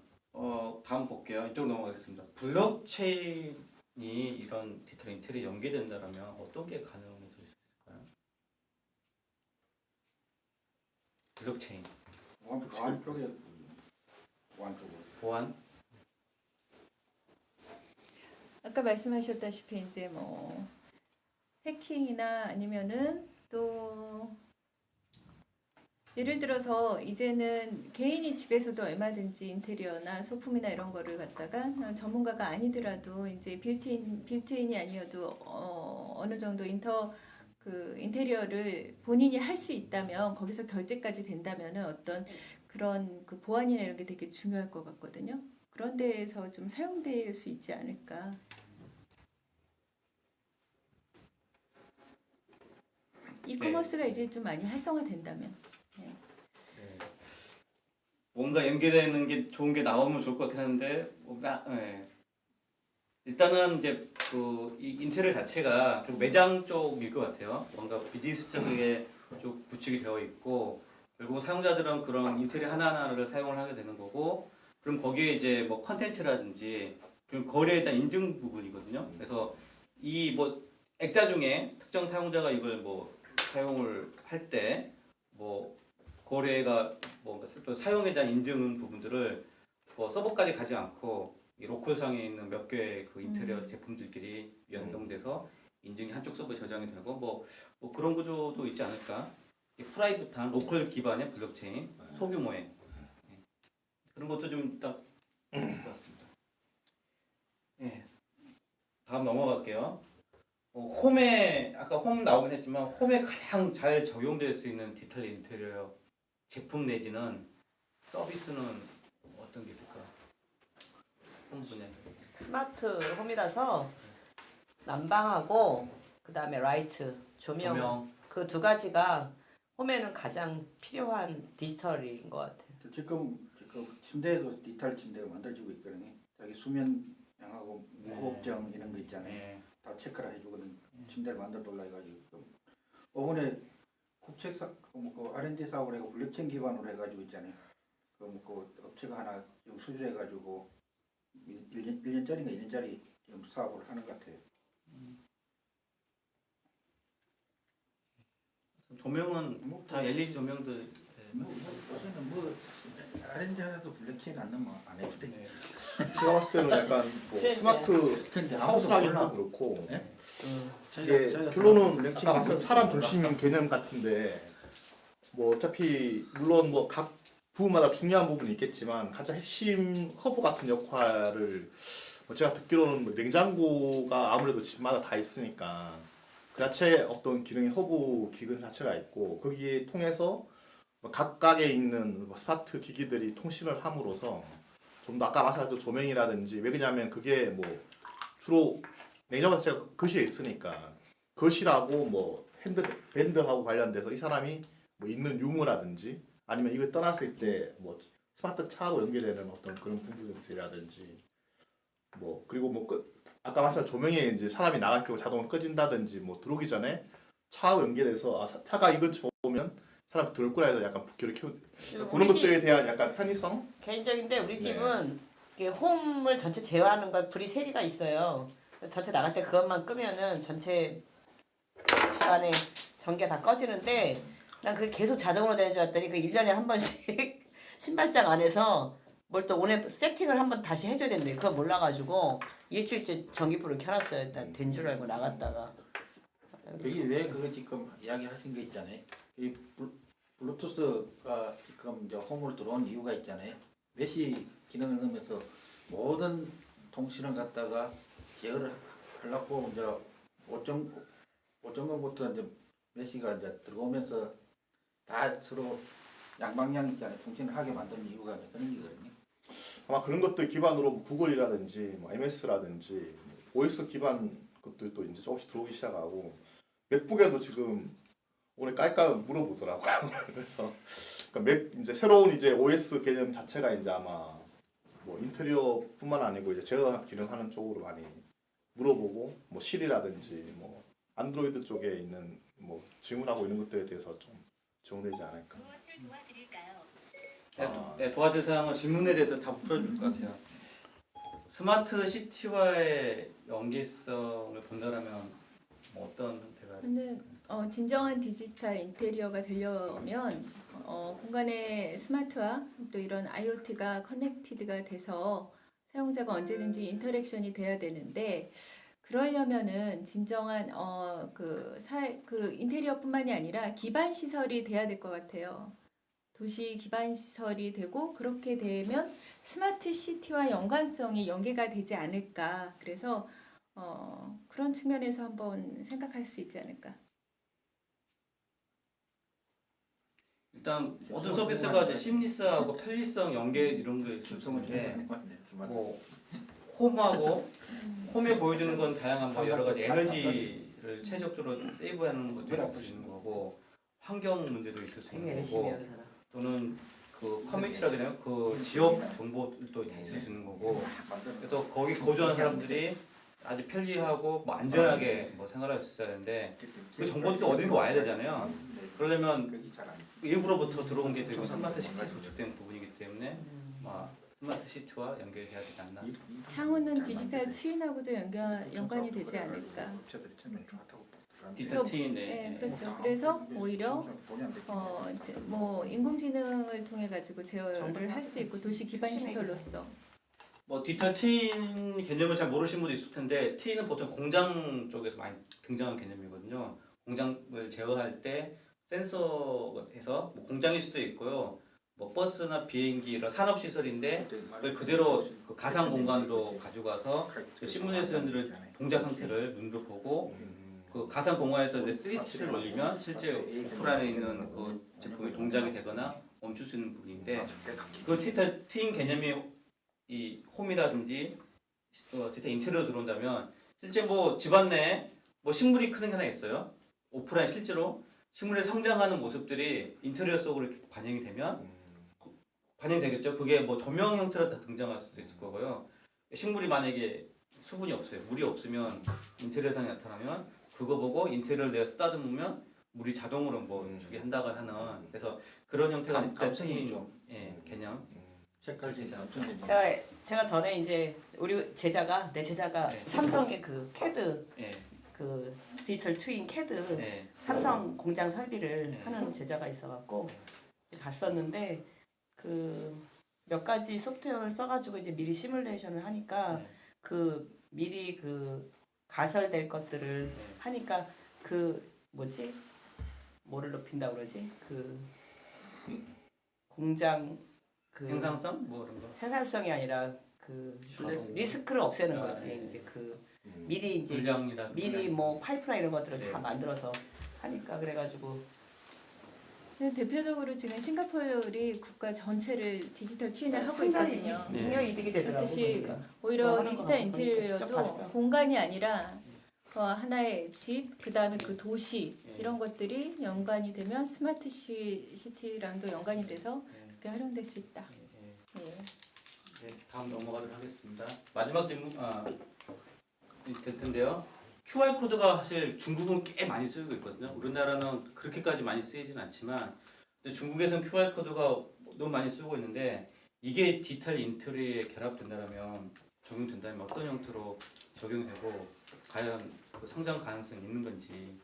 다음 볼게요. 이쪽 넘어가겠습니다. 블록체인이 이런 디지털 인테리어 연계된다라면 어떤 게 가능해질 수 있을까요? 블록체인 보안 쪽에 보안 쪽으로. 보안 아까 말씀하셨다시피 이제 뭐 해킹이나 아니면은 또 예를 들어서 이제는 개인이 집에서도 얼마든지 인테리어나 소품이나 이런 거를 갖다가 전문가가 아니더라도 이제 빌트인이 아니어도 어느 정도 인테리어를 본인이 할 수 있다면 거기서 결제까지 된다면은 어떤 그런 그 보안이나 이런 게 되게 중요할 것 같거든요. 그런 데에서 좀 사용될 수 있지 않을까. 이커머스가 이제 좀 많이 활성화된다면. 네. 뭔가 연계되는 게 좋은 게 나오면 좋을 것 같긴 한데 일단은 이제 이 인테리어 자체가 결국 매장 쪽일 것 같아요. 뭔가 비즈니스 쪽에 좀 구축이 되어 있고 그리고 사용자들은 그런 인테리어 하나하나를 사용을 하게 되는 거고 그럼 거기에 이제 뭐 컨텐츠라든지 그럼 거래에 대한 인증 부분이거든요. 그래서 이 뭐 액자 중에 특정 사용자가 이걸 뭐 사용을 할 때 뭐 거래가 뭔가 또 사용에 대한 인증 부분들을 뭐 서버까지 가지 않고 이 로컬상에 있는 몇 개의 그 인테리어 제품들끼리 연동돼서 인증이 한쪽 서버에 저장이 되고 뭐 그런 구조도 있지 않을까. 이 프라이빗한 로컬 기반의 블록체인 소규모의 그런 것도 좀 딱 있을 것 같습니다. 예. 다음 넘어갈게요. 홈에 아까 홈 나오긴 했지만 홈에 가장 잘 적용될 수 있는 디지털 인테리어 제품 내지는 서비스는 어떤 게 있을까? 홈 분야에. 스마트 홈이라서 난방하고 그다음에 라이트, 조명. 그 두 가지가 홈에는 가장 필요한 디지털인 것 같아요. 지금 침대에도 디지털 침대가 만들어지고 있거든요. 자기 수면양하고 무호흡증 이런 거 있잖아요. 네. 다 체크를 해주거든. 침대를 만들어달라 해가지고 이번에 국책사 그 R&D 사업을 해고 블록체인 기반으로 해가지고 있잖아요. 그 업체가 하나 지금 수주해가지고 1년짜리인가 2년짜리 지금 사업을 하는 것 같아요. 조명은 다 LED 조명들 요새는 뭐 아렌지 하나도 블랙킹 안 넣으면 안 해도 돼. 네. 제가 봤을 때는 약간 뭐 트렌드야. 스마트 근데 하우스라기도 그렇고 네? 이게 결론은 아까 말씀 사람 중심 개념 같은데 뭐 어차피 물론 뭐 각 부분마다 중요한 부분이 있겠지만 가장 핵심 허브 같은 역할을 뭐 제가 듣기로는 뭐 냉장고가 아무래도 집마다 다 있으니까 그 자체 어떤 기능이 허브 기능 자체가 있고 거기에 통해서 뭐 각각에 있는 뭐 스마트 기기들이 통신을 함으로써 좀 더 아까 말씀하신 조명이라든지 왜 그러냐면 그게 뭐 주로 냉장고 자체가 거실에 있으니까 거실하고 뭐 밴드하고 관련돼서 이 사람이 뭐 있는 유무라든지 아니면 이걸 떠났을 때 뭐 스마트 차하고 연계되는 어떤 그런 부분들이라든지 뭐 그리고 뭐 아까 말씀하신 조명에 이제 사람이 나갈 경우 자동으로 꺼진다든지 뭐 들어오기 전에 차하고 연계돼서 차가 이거 보면 사람 들어올 거라 해서 약간 부캐를 키우는 그런 것들에 대한 약간 편의성 개인적인데 우리 네. 집은 이게 홈을 전체 제어하는 거 불이 세 개가 있어요. 전체 나갈 때 그것만 끄면은 전체 집안에 전기가 다 꺼지는데 난 그게 계속 자동으로 되는 줄 알았더니 그 1년에 한 번씩 신발장 안에서 뭘 또 오늘 세팅을 한번 다시 해줘야 된대. 그거 몰라가지고 일주일째 전기불을 켜놨어요. 일단 된 줄 알고 나갔다가. 여기 왜 그거 지금 이야기하신 게 있잖아요. 이 블루투스가 지금 이제 홈으로 들어온 이유가 있잖아요. 메시 기능을 넣으면서 모든 통신을 갖다가 제어를 하려고 이제 5.0부터 이제 메시가 이제 들어오면서 다 서로 양방향 있잖아요. 통신을 하게 만드는 이유가 이제 그런 이거거든요. 아마 그런 것들 기반으로 구글이라든지 뭐 MS라든지 OS 기반 것들도 이제 조금씩 들어오기 시작하고 맥북에도 지금 오늘 깔깔 물어보더라고요. 그래서 그러니까 이제 새로운 이제 OS 개념 자체가 이제 아마 뭐 인테리어뿐만 아니고 이제 제어 기능하는 쪽으로 많이 물어보고 뭐 실이라든지 뭐 안드로이드 쪽에 있는 뭐 질문하고 이런 것들에 대해서 좀 적용되지 않을까. 무엇을 도와드릴까요? 네, 도와줄 사항은 질문에 대해서 다 풀어줄 것 같아요. 스마트 시티와의 연계성을 본다면 뭐 어떤 형태가? 근데 진정한 디지털 인테리어가 되려면 공간의 스마트화 또 이런 IoT가 커넥티드가 돼서 사용자가 언제든지 인터랙션이 돼야 되는데 그러려면은 진정한 그 인테리어뿐만이 아니라 기반 시설이 돼야 될 것 같아요. 도시 기반 시설이 되고 그렇게 되면 스마트 시티와 연관성이 연계가 되지 않을까. 그래서 그런 측면에서 한번 생각할 수 있지 않을까. 일단 모든 서비스가 이제 심리스하고 편리성 연계 이런 게 있었는데 뭐 홈하고 홈에 보여주는 건 다양한 뭐 여러 가지 에너지를 최적적으로 세이브하는 것도 있을 수 있는 거고 환경 문제도 있을 수 굉장히 있는 열심히 거고 하는 사람. 또는 그 커뮤니티라고 해야 되나요? 그 지역 정보도 다 있을 수 있는 거고 그래서 거기 거주하는 사람들이 아주 편리하고 뭐 안전하게 뭐 생활할 수 있어야 되는데 그 정보도 어딘가 와야 되잖아요. 그러려면 일부러부터 들어온 게 되고 스마트 시티 구축된 부분이기 때문에 스마트 시티와 연결해야 되지 않나. 향후는 디지털 트윈하고도 연관이 되지 않을까. 디지털 트윈 네, 그렇죠. 그래서 오히려 뭐 인공지능을 통해 가지고 제어를 할 수 있고 도시 기반 시설로서 뭐 디지털 트윈 개념을 잘 모르시는 분도 있을 텐데 트윈은 보통 공장 쪽에서 많이 등장하는 개념이거든요. 공장을 제어할 때 센서에서 뭐 공장일 수도 있고요. 뭐 버스나 비행기 이런 산업 시설인데 그걸 그대로 그 가상 공간으로 가져가서 그 시뮬레이션들을 동작 상태를 눈으로 보고 그 가상 공간에서 이제 스위치를 올리면 실제 오프라인에 있는 그 제품이 동작이 되거나 멈출 수 있는 부분인데 그 디지털 트윈 개념이 이 홈이라든지 디지털 인테리어로 들어온다면 실제 뭐 집안 내에 뭐 식물이 크는 게 하나 있어요. 오프라인 실제로 식물의 성장하는 모습들이 인테리어 속으로 이렇게 반영이 되면 반영되겠죠. 그게 뭐 조명 형태로 다 등장할 수도 있을 거고요. 식물이 만약에 수분이 없어요. 물이 없으면 인테리어상이 나타나면 그거 보고 인테리어를 내가 쓰다듬으면 물이 자동으로 뭐 주게 한다고 하는 그래서 그런 형태가 감성이죠. 개념. 색깔이 제가 전에 이제 우리 제자가 내 제자가 네. 삼성의 그 캐드 예. 그 디지털 트윈 캐드 예. 삼성 공장 설비를 네. 하는 제자가 있어갖고 갔었는데 그 몇 가지 소프트웨어를 써가지고 이제 미리 시뮬레이션을 하니까 네. 그 미리 그 가설될 것들을 네. 하니까 그 뭐지 뭐를 높인다 그러지 그 공장 그 생산성 뭐 이런 거. 생산성이 아니라 그 신뢰성. 리스크를 없애는 아, 거지. 네. 이제 그 미리 이제 물량이라 미리 뭐 파이프라인 이런 것들을 네. 다 만들어서 하니까 그래가지고 근데 대표적으로 지금 싱가포르이 국가 전체를 디지털 추진을 하고 상당히 있거든요. 네. 굉장히 이득이 되더라고. 그렇듯이 보니까. 오히려 하는 거 디지털 보니까 직접 인테리어도 봤어. 공간이 아니라 하나의 집, 그 다음에 그 도시 네. 이런 것들이 연관이 되면 스마트 시티랑도 연관이 돼서 네. 그렇게 활용될 수 있다. 네. 예. 네, 다음 넘어가도록 하겠습니다. 마지막 질문 될 텐데요. QR 코드가 사실 중국은 꽤 많이 쓰이고 있거든요. 우리나라는 그렇게까지 많이 쓰이진 않지만, 근데 중국에서는 QR 코드가 너무 많이 쓰고 있는데 이게 디지털 인테리어에 결합된다면 적용된다면 어떤 형태로 적용되고 과연 그 성장 가능성이 있는 건지.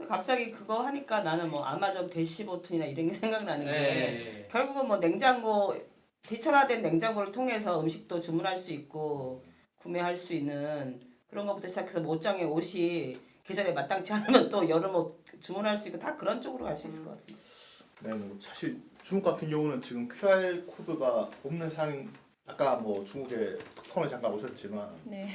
갑자기 그거 하니까 나는 뭐 아마존 대시보튼이나 이런 게 생각나는 게 네. 결국은 뭐 냉장고 디지털화된 냉장고를 통해서 음식도 주문할 수 있고 구매할 수 있는 그런 것부터 시작해서 뭐 옷장에 옷이 계절에 마땅치 않으면 또 여름 옷 주문할 수 있고 다 그런 쪽으로 갈 수 있을 것 같아요. 네, 뭐 사실 중국 같은 경우는 지금 QR 코드가 없는 상 아까 뭐 중국의 특허를 잠깐 오셨지만 네.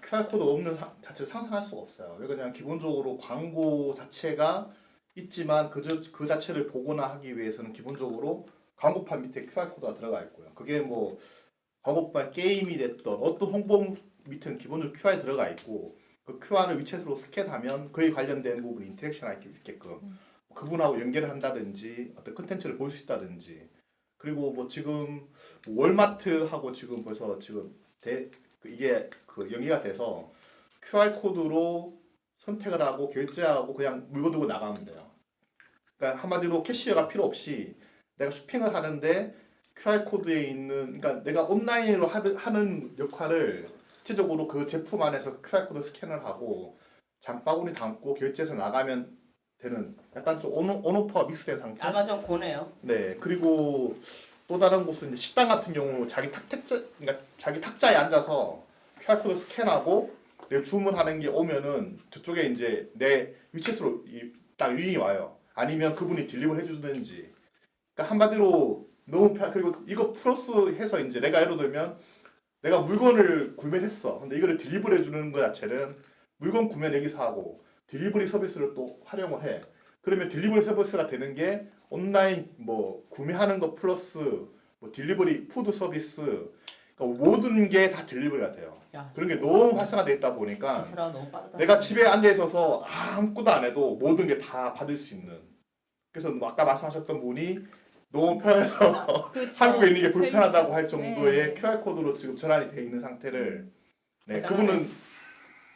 QR 코드 없는 자체를 상상할 수가 없어요. 왜 그냥 기본적으로 광고 자체가 있지만 그 자체를 보거나 하기 위해서는 기본적으로 광고판 밑에 QR 코드가 들어가 있고요. 그게 뭐 광고판 게임이 됐던 어떤 홍보 밑에는 기본적으로 QR이 들어가 있고 그 QR을 위챗으로 스캔하면 그에 관련된 부분 인터랙션 할 수 있게끔 그분하고 연결을 한다든지 어떤 컨텐츠를 볼 수 있다든지 그리고 뭐 지금 월마트하고 지금 벌써 지금 이게 그 연계가 돼서 QR 코드로 선택을 하고 결제하고 그냥 물건 들고 나가면 돼요. 그러니까 한마디로 캐시어가 필요 없이 내가 쇼핑을 하는데 QR 코드에 있는 그러니까 내가 온라인으로 하는 역할을 실질적으로 그 제품 안에서 QR 코드 스캔을 하고 장바구니 담고 결제해서 나가면 되는 약간 좀 온오프가 믹스된 상태. 아마존 고네요. 네, 그리고 또 다른 곳은 이제 식당 같은 경우 그러니까 자기 탁자에 앉아서 QR 코드 스캔하고 내 주문하는 게 오면은 저쪽에 이제 내 위치수로 딱 링이 와요. 아니면 그분이 딜리버리 해주든지. 그러니까 한마디로 너무 그리고 이거 플러스 해서 이제 내가 예를 들면 내가 물건을 구매를 했어. 근데 이거를 딜리버리 해주는 거 자체는 물건 구매는 여기서 하고 딜리버리 서비스를 또 활용을 해. 그러면 딜리버리 서비스가 되는 게 온라인 뭐 구매하는 거 플러스 뭐 딜리버리 푸드 서비스 그러니까 모든 게 다 딜리버리가 돼요. 야. 그런 게 너무 활성화돼 있다 보니까 디지털화 너무 빠르다. 내가 집에 앉아 있어서 아무것도 안 해도 모든 게 다 받을 수 있는. 그래서 뭐 아까 말씀하셨던 분이 너무 편해서 그렇죠. 한국에 있는 게 불편하다고 할 정도의 네. QR 코드로 지금 전환이 돼 있는 상태를 네 대단하네. 그분은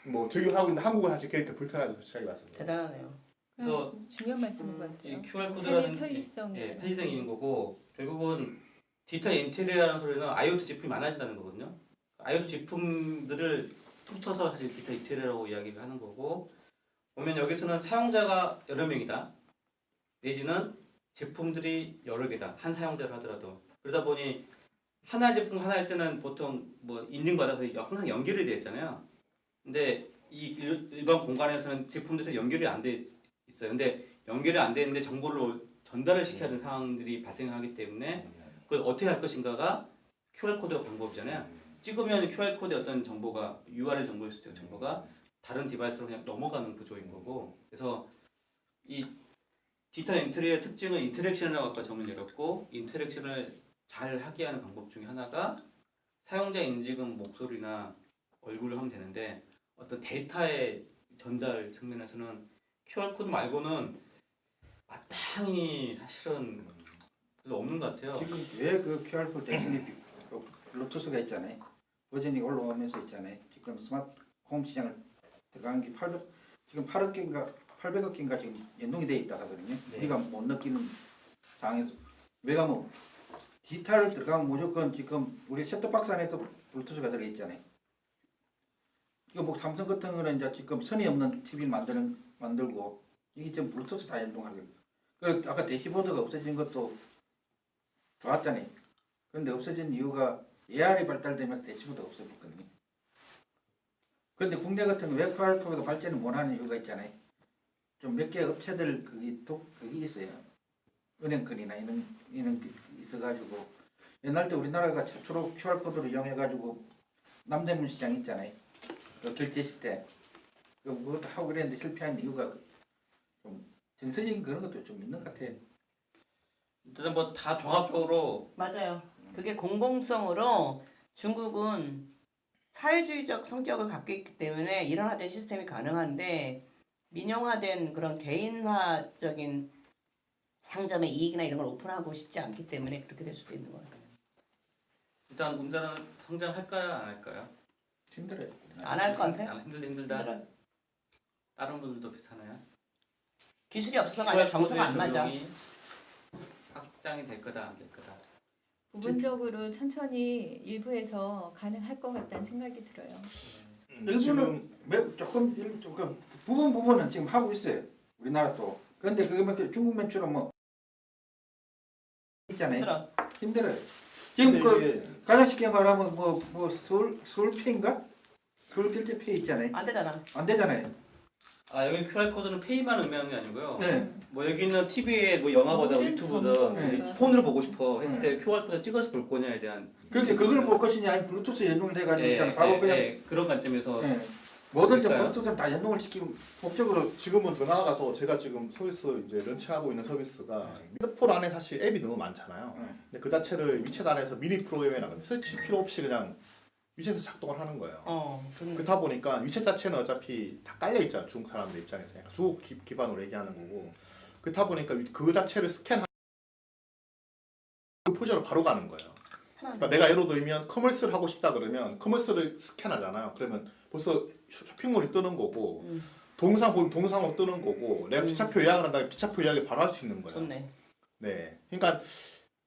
뭐 적용하고 있는데 한국은 사실 캐릭터 불편하죠 솔직하게 말씀드려요. 대단하네요. 그래서 중요한 말씀인 것 같아요. 이 QR 삶의 코드라는 편리성이 예, 편리성이 있는 거고 결국은 디지털 인테리어라는 소리는 IoT 제품이 많아진다는 거거든요. IoT 제품들을 퉁쳐서 사실 디지털 인테리어라고 이야기를 하는 거고 보면 여기서는 사용자가 여러 명이다. 내지는 제품들이 여러 개다. 한 사용자를 하더라도 그러다 보니 하나의 제품 하나일 때는 보통 뭐 인증받아서 항상 연결이 되어 있잖아요. 근데 이 일반 공간에서는 제품들이 연결이 안 돼 있어요. 근데 연결이 안 돼 있는데 정보를 전달을 시켜야 하는 상황들이 발생하기 때문에 그걸 어떻게 할 것인가가 QR 코드가 방법이잖아요. 찍으면 QR 코드의 어떤 정보가 URL 정보일 수도 있고 정보가 다른 디바이스로 그냥 넘어가는 구조인 거고 그래서 이 디지털 인테리어의 특징은 인터랙션이라고 아까 정문 열었고 인터랙션을 잘 하게 하는 방법 중에 하나가 사용자 인식은 목소리나 얼굴로 하면 되는데 어떤 데이터의 전달 측면에서는 QR 코드 말고는 마땅히 사실은 별로 없는 것 같아요. 지금 왜 그 QR 코드 대신에 블루투스가 있잖아요. 버전이 올라오면서 있잖아요. 지금 스마트홈 시장을 들어간 게 지금 8억 개인가 800억 개인가 지금 연동이 돼 있다 하거든요. 네. 우리가 못 느끼는 상황에서 왜가 뭐 디지털 들어가면 무조건 지금 우리 셋톱박스 안에도 블루투스가 들어가 있잖아요. 이거 뭐 삼성 같은 거는 이제 지금 선이 없는 TV 만들고 이게 지금 블루투스 다 연동하거든요. 그 아까 대시보드가 없어진 것도 좋았잖아요. 그런데 없어진 이유가 AR이 발달되면서 대시보드가 없어졌거든요. 그런데 국내 같은 경우 웹 QR코드가 발전을 못하는 이유가 있잖아요. 좀 몇 개 업체들 그게 있어요. 은행권이나 이런 게 있어가지고 옛날 때 우리나라가 최초로 QR코드를 이용해가지고 남대문 시장 있잖아요. 그 결제 시스템 그것도 하고 그랬는데 실패한 이유가 좀 정서적인 그런 것도 좀 있는 것 같아요. 일단 뭐 다 종합적으로 맞아요. 그게 공공성으로 중국은 사회주의적 성격을 갖고 있기 때문에 일원화된 시스템이 가능한데 민영화된 그런 개인화적인 상점의 이익이나 이런 걸 오픈하고 싶지 않기 때문에 그렇게 될 수도 있는 거예요. 일단 우리나라는 성장할까요, 안 할까요? 힘들어요. 안 할 것 같아? 힘들다. 힘들어요. 다른 분들도 비슷하나요? 기술이 없어서가 아니라 정서가 안 맞아. 적용이 확장이 될 거다, 안 될 거다. 부분적으로 천천히 일부에서 가능할 것 같다는 생각이 들어요. 일부는 조금 부분은 지금 하고 있어요. 우리나라도. 그런데 그게 중국 매출은 뭐 있잖아요. 힘들어. 힘들어요. 지금 그 이게 가장 쉽게 말하면 뭐 서울페이인가? 서울 결제페이 있잖아요. 안 되잖아. 안 되잖아요. 아 여기 QR 코드는 페이만 의미하는 게 아니고요. 네. 뭐 여기 있는 TV에 뭐 영화보다 모든 유튜브든 정보가. 폰으로 보고 싶어 했을 때 QR 코드 찍어서 볼 거냐에 대한 그렇게 그걸 볼 것이냐 아니 블루투스 연동돼가지고 있잖아. 바로 그냥 그런 관점에서 예. 모든 점 그럴까요? 블루투스는 다 연동을 시키고 법적으로 지금은 더 나아가서 제가 지금 서비스 이제 런칭하고 있는 서비스가 핸드폰 안에 사실 앱이 너무 많잖아요. 근데 그 자체를 위챗 안에서 미니 프로그램에 나가면 설치 필요 없이 그냥 위챗에서 작동을 하는 거예요. 그렇다 보니까 위챗 자체는 어차피 다 깔려 있잖아. 중국 사람들 입장에서 약간 중국 기반으로 얘기하는 거고. 그렇다 보니까 그 자체를 스캔하고 그 표저로 바로 가는 거예요. 그러니까 내가 예를 들면 커머스를 하고 싶다 그러면 커머스를 스캔하잖아요. 그러면 벌써 쇼핑몰이 뜨는 거고 동상 보면 동상으로 뜨는 거고 내가 기차표 예약을 한다면 기차표 예약을 바로 할 수 있는 거예요. 좋네. 네, 그러니까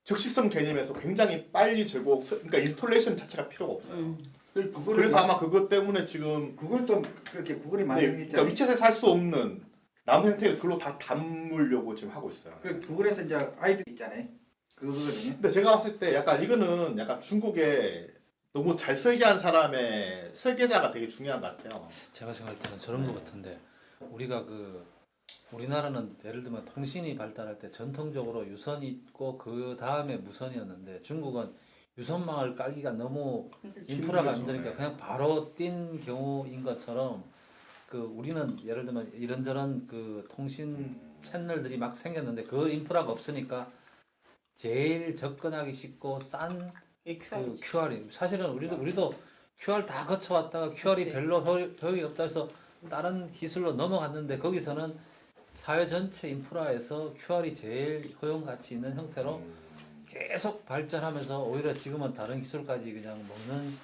적시성 개념에서 굉장히 빨리 재고 그러니까 인스톨레이션 자체가 필요가 없어요. 그래서 아마 그것 때문에 지금 그걸 좀 그렇게 구글이 네, 만든 게 그러니까 있잖아요. 위챗에 살 수 없는 남은 형태를 글로 다 담으려고 지금 하고 있어요. 그 구글에서 이제 아이비 있잖아요. 그거거든요. 근데 제가 봤을 때 약간 이거는 약간 중국의 너무 잘 설계한 사람의 설계자가 되게 중요한 것 같아요. 제가 생각할 때는 저런 것 같은데 우리가 우리나라는 예를 들면 통신이 발달할 때 전통적으로 유선이 있고 그 다음에 무선이었는데 중국은 유선망을 깔기가 너무 인프라가 안 되니까 그냥 바로 뛴 경우인 것처럼 우리는 예를 들면 이런저런 통신 채널들이 막 생겼는데 그 인프라가 없으니까 제일 접근하기 쉽고 싼 QR이 사실은 우리도 QR 다 거쳐왔다가 QR이 그치. 별로 효용이 없다 해서 다른 기술로 넘어갔는데 거기서는 사회 전체 인프라에서 QR이 제일 효용 가치 있는 형태로 계속 발전하면서 오히려 지금은 다른 기술까지 그냥 먹는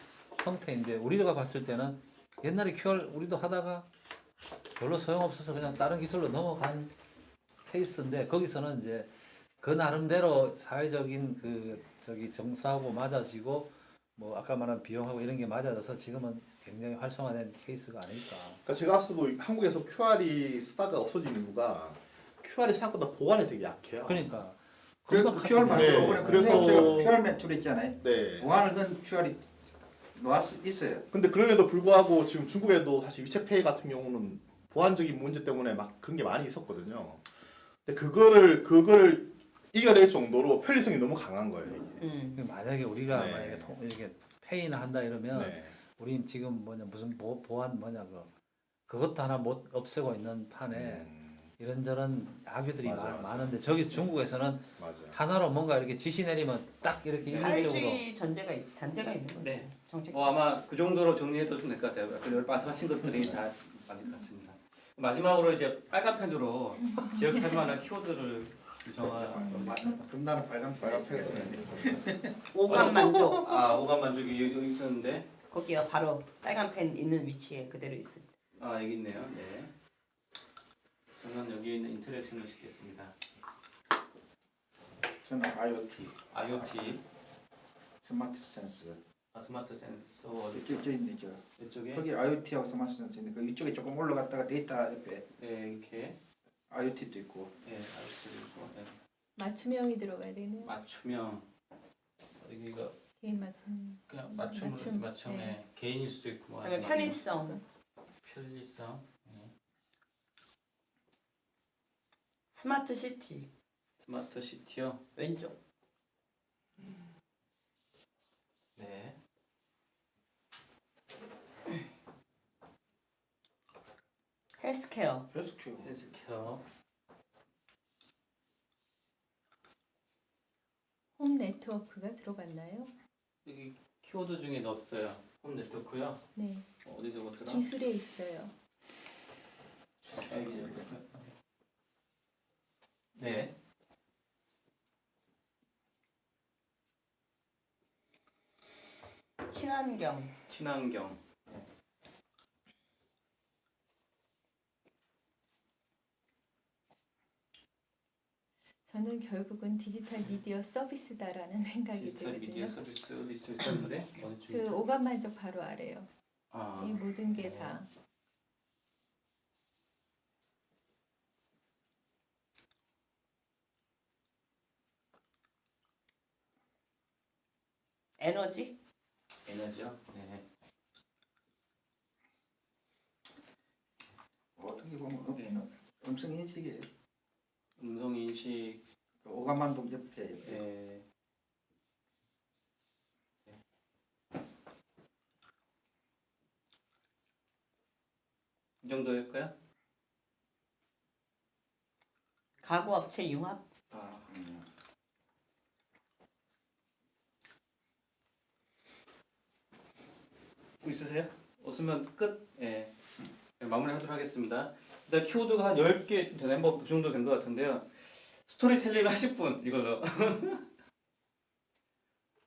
형태인데 우리가 봤을 때는 옛날에 QR 우리도 하다가 별로 소용없어서 그냥 다른 기술로 넘어간 케이스인데 거기서는 이제 그 나름대로 사회적인 정서하고 맞아지고 뭐 아까 말한 비용하고 이런 게 맞아져서 지금은 굉장히 활성화된 케이스가 아닐까. 그러니까 제가 봤을 때도 한국에서 QR이 쓰다가 없어진 이유가 QR이 생각보다 보안이 되게 약해요. 그러니까 그리고 금방 QR 카피돼. 만들어 그래서- QR 매출 있잖아요. 네. 보안을 넣은 QR이 있어요. 근데 그럼에도 불구하고 지금 중국에도 사실 위챗페이 같은 경우는 보안적인 문제 때문에 막 그런 게 많이 있었거든요. 근데 그거를 이겨낼 정도로 편리성이 너무 강한 거예요. 이게. 만약에 우리가 네. 만약에 이렇게 페이나 한다 이러면 네. 우리 지금 무슨 보안 그것도 하나 못 없애고 있는 판에 이런저런 악유들이 맞아요. 많은데 저기 중국에서는 맞아요. 하나로 뭔가 이렇게 지시 내리면 딱 이렇게 일률적으로 사회주의 잔재가 있는 거죠. 네. 정책. 아마 그 정도로 정리해도 좀 될 것 같아요. 아까 말씀하신 것들이 다 맞을 것 같습니다. 마지막으로 이제 빨간 펜으로 기억할 만한 키워드를 정하겠습니다. 금나는 빨간 펜으로. 오감 만족. 오감 만족이 여기 있었는데 거기가 바로 빨간 펜 있는 위치에 그대로 있습니다. 여기 있네요. 네. 저는 여기 있는 인터랙션을 시켰습니다. 저는 IoT, IoT, 스마트 센서. 스마트 센서 이쪽 있는 저 이쪽에 거기 IoT하고 스마트 센서인데 그 위쪽에 조금 올라갔다가 데이터 옆에 네, 이렇게 IoT도 있고. 예, 알겠습니다. 예. 맞춤형이 들어가야 되네요. 맞춤형 여기가 개인 맞춤. 그냥 맞춤으로 맞춤, 맞춤에 네. 개인일 수도 있고 뭐 그다음에 아니면 편의성, 편리성, 스마트 시티 스마트 시티요. 왼쪽. 네. 헬스케어, 헬스케어. 헬스케어. 홈 네트워크가 들어갔나요? 여기 키워드 중에 넣었어요. 홈 네트워크요. 네. 어디 적었더라? 기술에 있어요. 네. 친환경, 친환경. 저는 결국은 디지털 미디어 서비스다라는 생각이 디지털 미디어 들거든요. 서비스 어디 있었는데? 어느 쪽? 그 오감만족 바로 아래요. 아, 이 모든 게 다. 에너지, 에너지요. 네. 어떻게 보면 음성 인식이에요. 음성 인식. 그 오감만동 옆에 예. 이 정도일까요? 가구업체 융합, 아, 뭐 있으세요? 없으면 끝. 예. 마무리하도록 하겠습니다. 일단 키워드가 한 10개 되네. 뭐그 정도 된 것 같은데요. 스토리텔링 하실 분 이걸로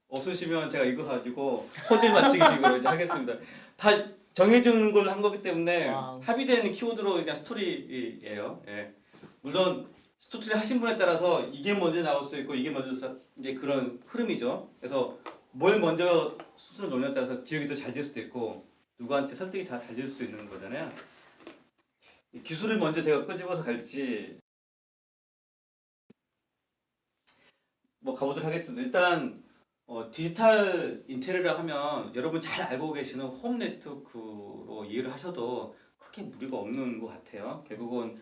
없으시면 제가 이거 가지고 퍼즐 맞추기 식으로 이제 하겠습니다. 다 정해주는 걸 한 거기 때문에 와우. 합의된 키워드로 그냥 스토리예요. 예. 물론 스토리를 하신 분에 따라서 이게 먼저 나올 수 있고 이게 먼저 이제 그런 흐름이죠. 그래서 뭘 먼저 수순을 놓느냐에 따라서 기억이 더 잘 될 수도 있고 누구한테 설득이 잘 될 수 있는 거잖아요. 이 기술을 먼저 제가 끄집어서 갈지 뭐 가보도록 하겠습니다. 일단 디지털 인테리어라 하면 여러분 잘 알고 계시는 홈 네트워크로 이해를 하셔도 크게 무리가 없는 것 같아요. 결국은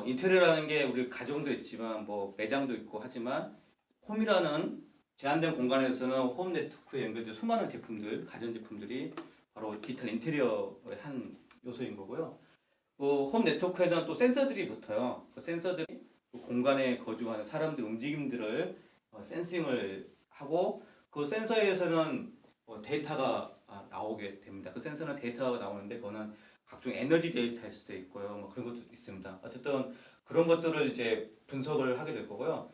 인테리어라는 게 우리 가정도 있지만 뭐 매장도 있고 하지만 홈이라는 제한된 공간에서는 홈 네트워크에 연결된 수많은 제품들, 가전 제품들이 바로 디지털 인테리어의 한 요소인 거고요. 홈 네트워크에는 또 센서들이 붙어요. 그 센서들이 공간에 거주하는 사람들 움직임들을 센싱을 하고 그 센서에서는 데이터가 나오게 됩니다. 그 센서는 데이터가 나오는데 그거는 각종 에너지 데이터일 수도 있고요. 뭐 그런 것도 있습니다. 어쨌든 그런 것들을 이제 분석을 하게 될 거고요.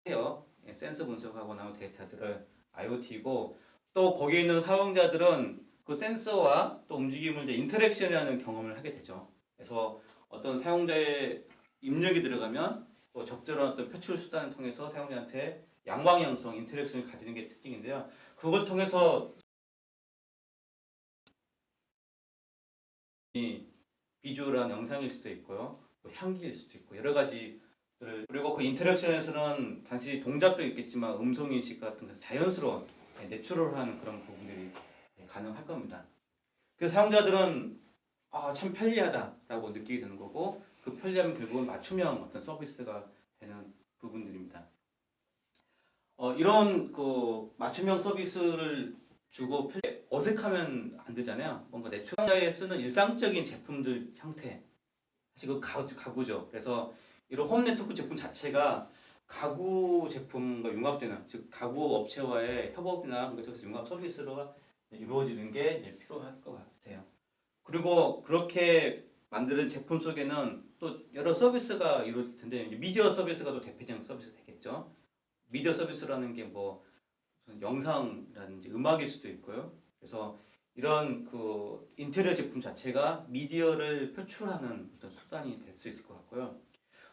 해요. 센서 분석하고 나온 데이터들을 IoT고 또 거기에 있는 사용자들은 그 센서와 또 움직임을 이제 인터랙션이라는 경험을 하게 되죠. 그래서 어떤 사용자의 입력이 들어가면 또 적절한 어떤 표출 수단을 통해서 사용자한테 양방향성 인터랙션을 가지는 게 특징인데요. 그걸 통해서 비주얼한 영상일 수도 있고요, 또 향기일 수도 있고 여러 가지들 그리고 그 인터랙션에서는 단지 동작도 있겠지만 음성 인식 같은 것에서 자연스러운 내추럴한 그런 부분들이 가능할 겁니다. 그래서 사용자들은 참 편리하다라고 느끼게 되는 거고 그 편리함은 결국은 맞춤형 어떤 서비스가 되는 부분들입니다. 이런 그 맞춤형 서비스를 주고 어색하면 안 되잖아요. 뭔가 내 초보자에 쓰는 일상적인 제품들 형태 사실 그 가구죠. 그래서 이런 홈 네트워크 제품 자체가 가구 제품과 융합되는 즉 가구 업체와의 협업이나 그래서 융합 서비스가 이루어지는 게 이제 필요할 것 같아요. 그리고 그렇게 만드는 제품 속에는 또 여러 서비스가 이루어질 텐데 미디어 서비스가 또 대표적인 서비스 되겠죠. 미디어 서비스라는 게 뭐 영상이라든지 음악일 수도 있고요. 그래서 이런 그 인테리어 제품 자체가 미디어를 표출하는 어떤 수단이 될 수 있을 것 같고요.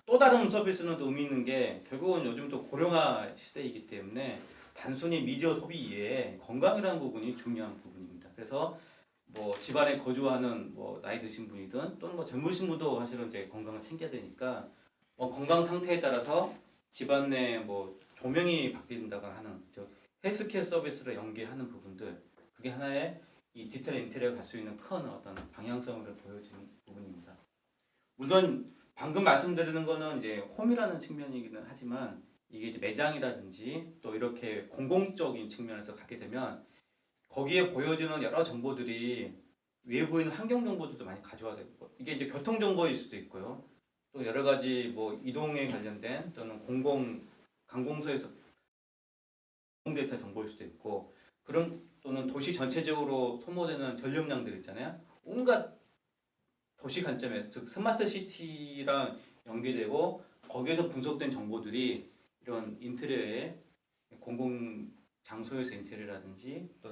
또 다른 서비스는 또 의미 있는 게 결국은 요즘 또 고령화 시대이기 때문에 단순히 미디어 소비 이외에 건강이라는 부분이 중요한 부분입니다. 그래서 뭐 집안에 거주하는 뭐 나이 드신 분이든 또는 뭐 젊으신 분도 사실은 이제 건강을 챙겨야 되니까 건강 상태에 따라서 집안 내 뭐 조명이 바뀐다거나 하는 즉 헬스케어 서비스를 연계하는 부분들 그게 하나의 이 디지털 인테리어가 갈 수 있는 큰 어떤 방향성을 보여주는 부분입니다. 물론 방금 말씀드리는 거는 이제 홈이라는 측면이기는 하지만 이게 이제 매장이라든지 또 이렇게 공공적인 측면에서 가게 되면 거기에 보여주는 여러 정보들이 외부에 있는 환경 정보들도 많이 가져와야 되고 이게 이제 교통 정보일 수도 있고요. 또 여러 가지 뭐 이동에 관련된 또는 관공서에서 공공 데이터 정보일 수도 있고 그런 또는 도시 전체적으로 소모되는 전력량들 있잖아요. 온갖 도시 관점에서 즉 스마트 시티랑 연계되고 거기에서 분석된 정보들이 이런 인테리어의 공공 장소에서 인테리어라든지 또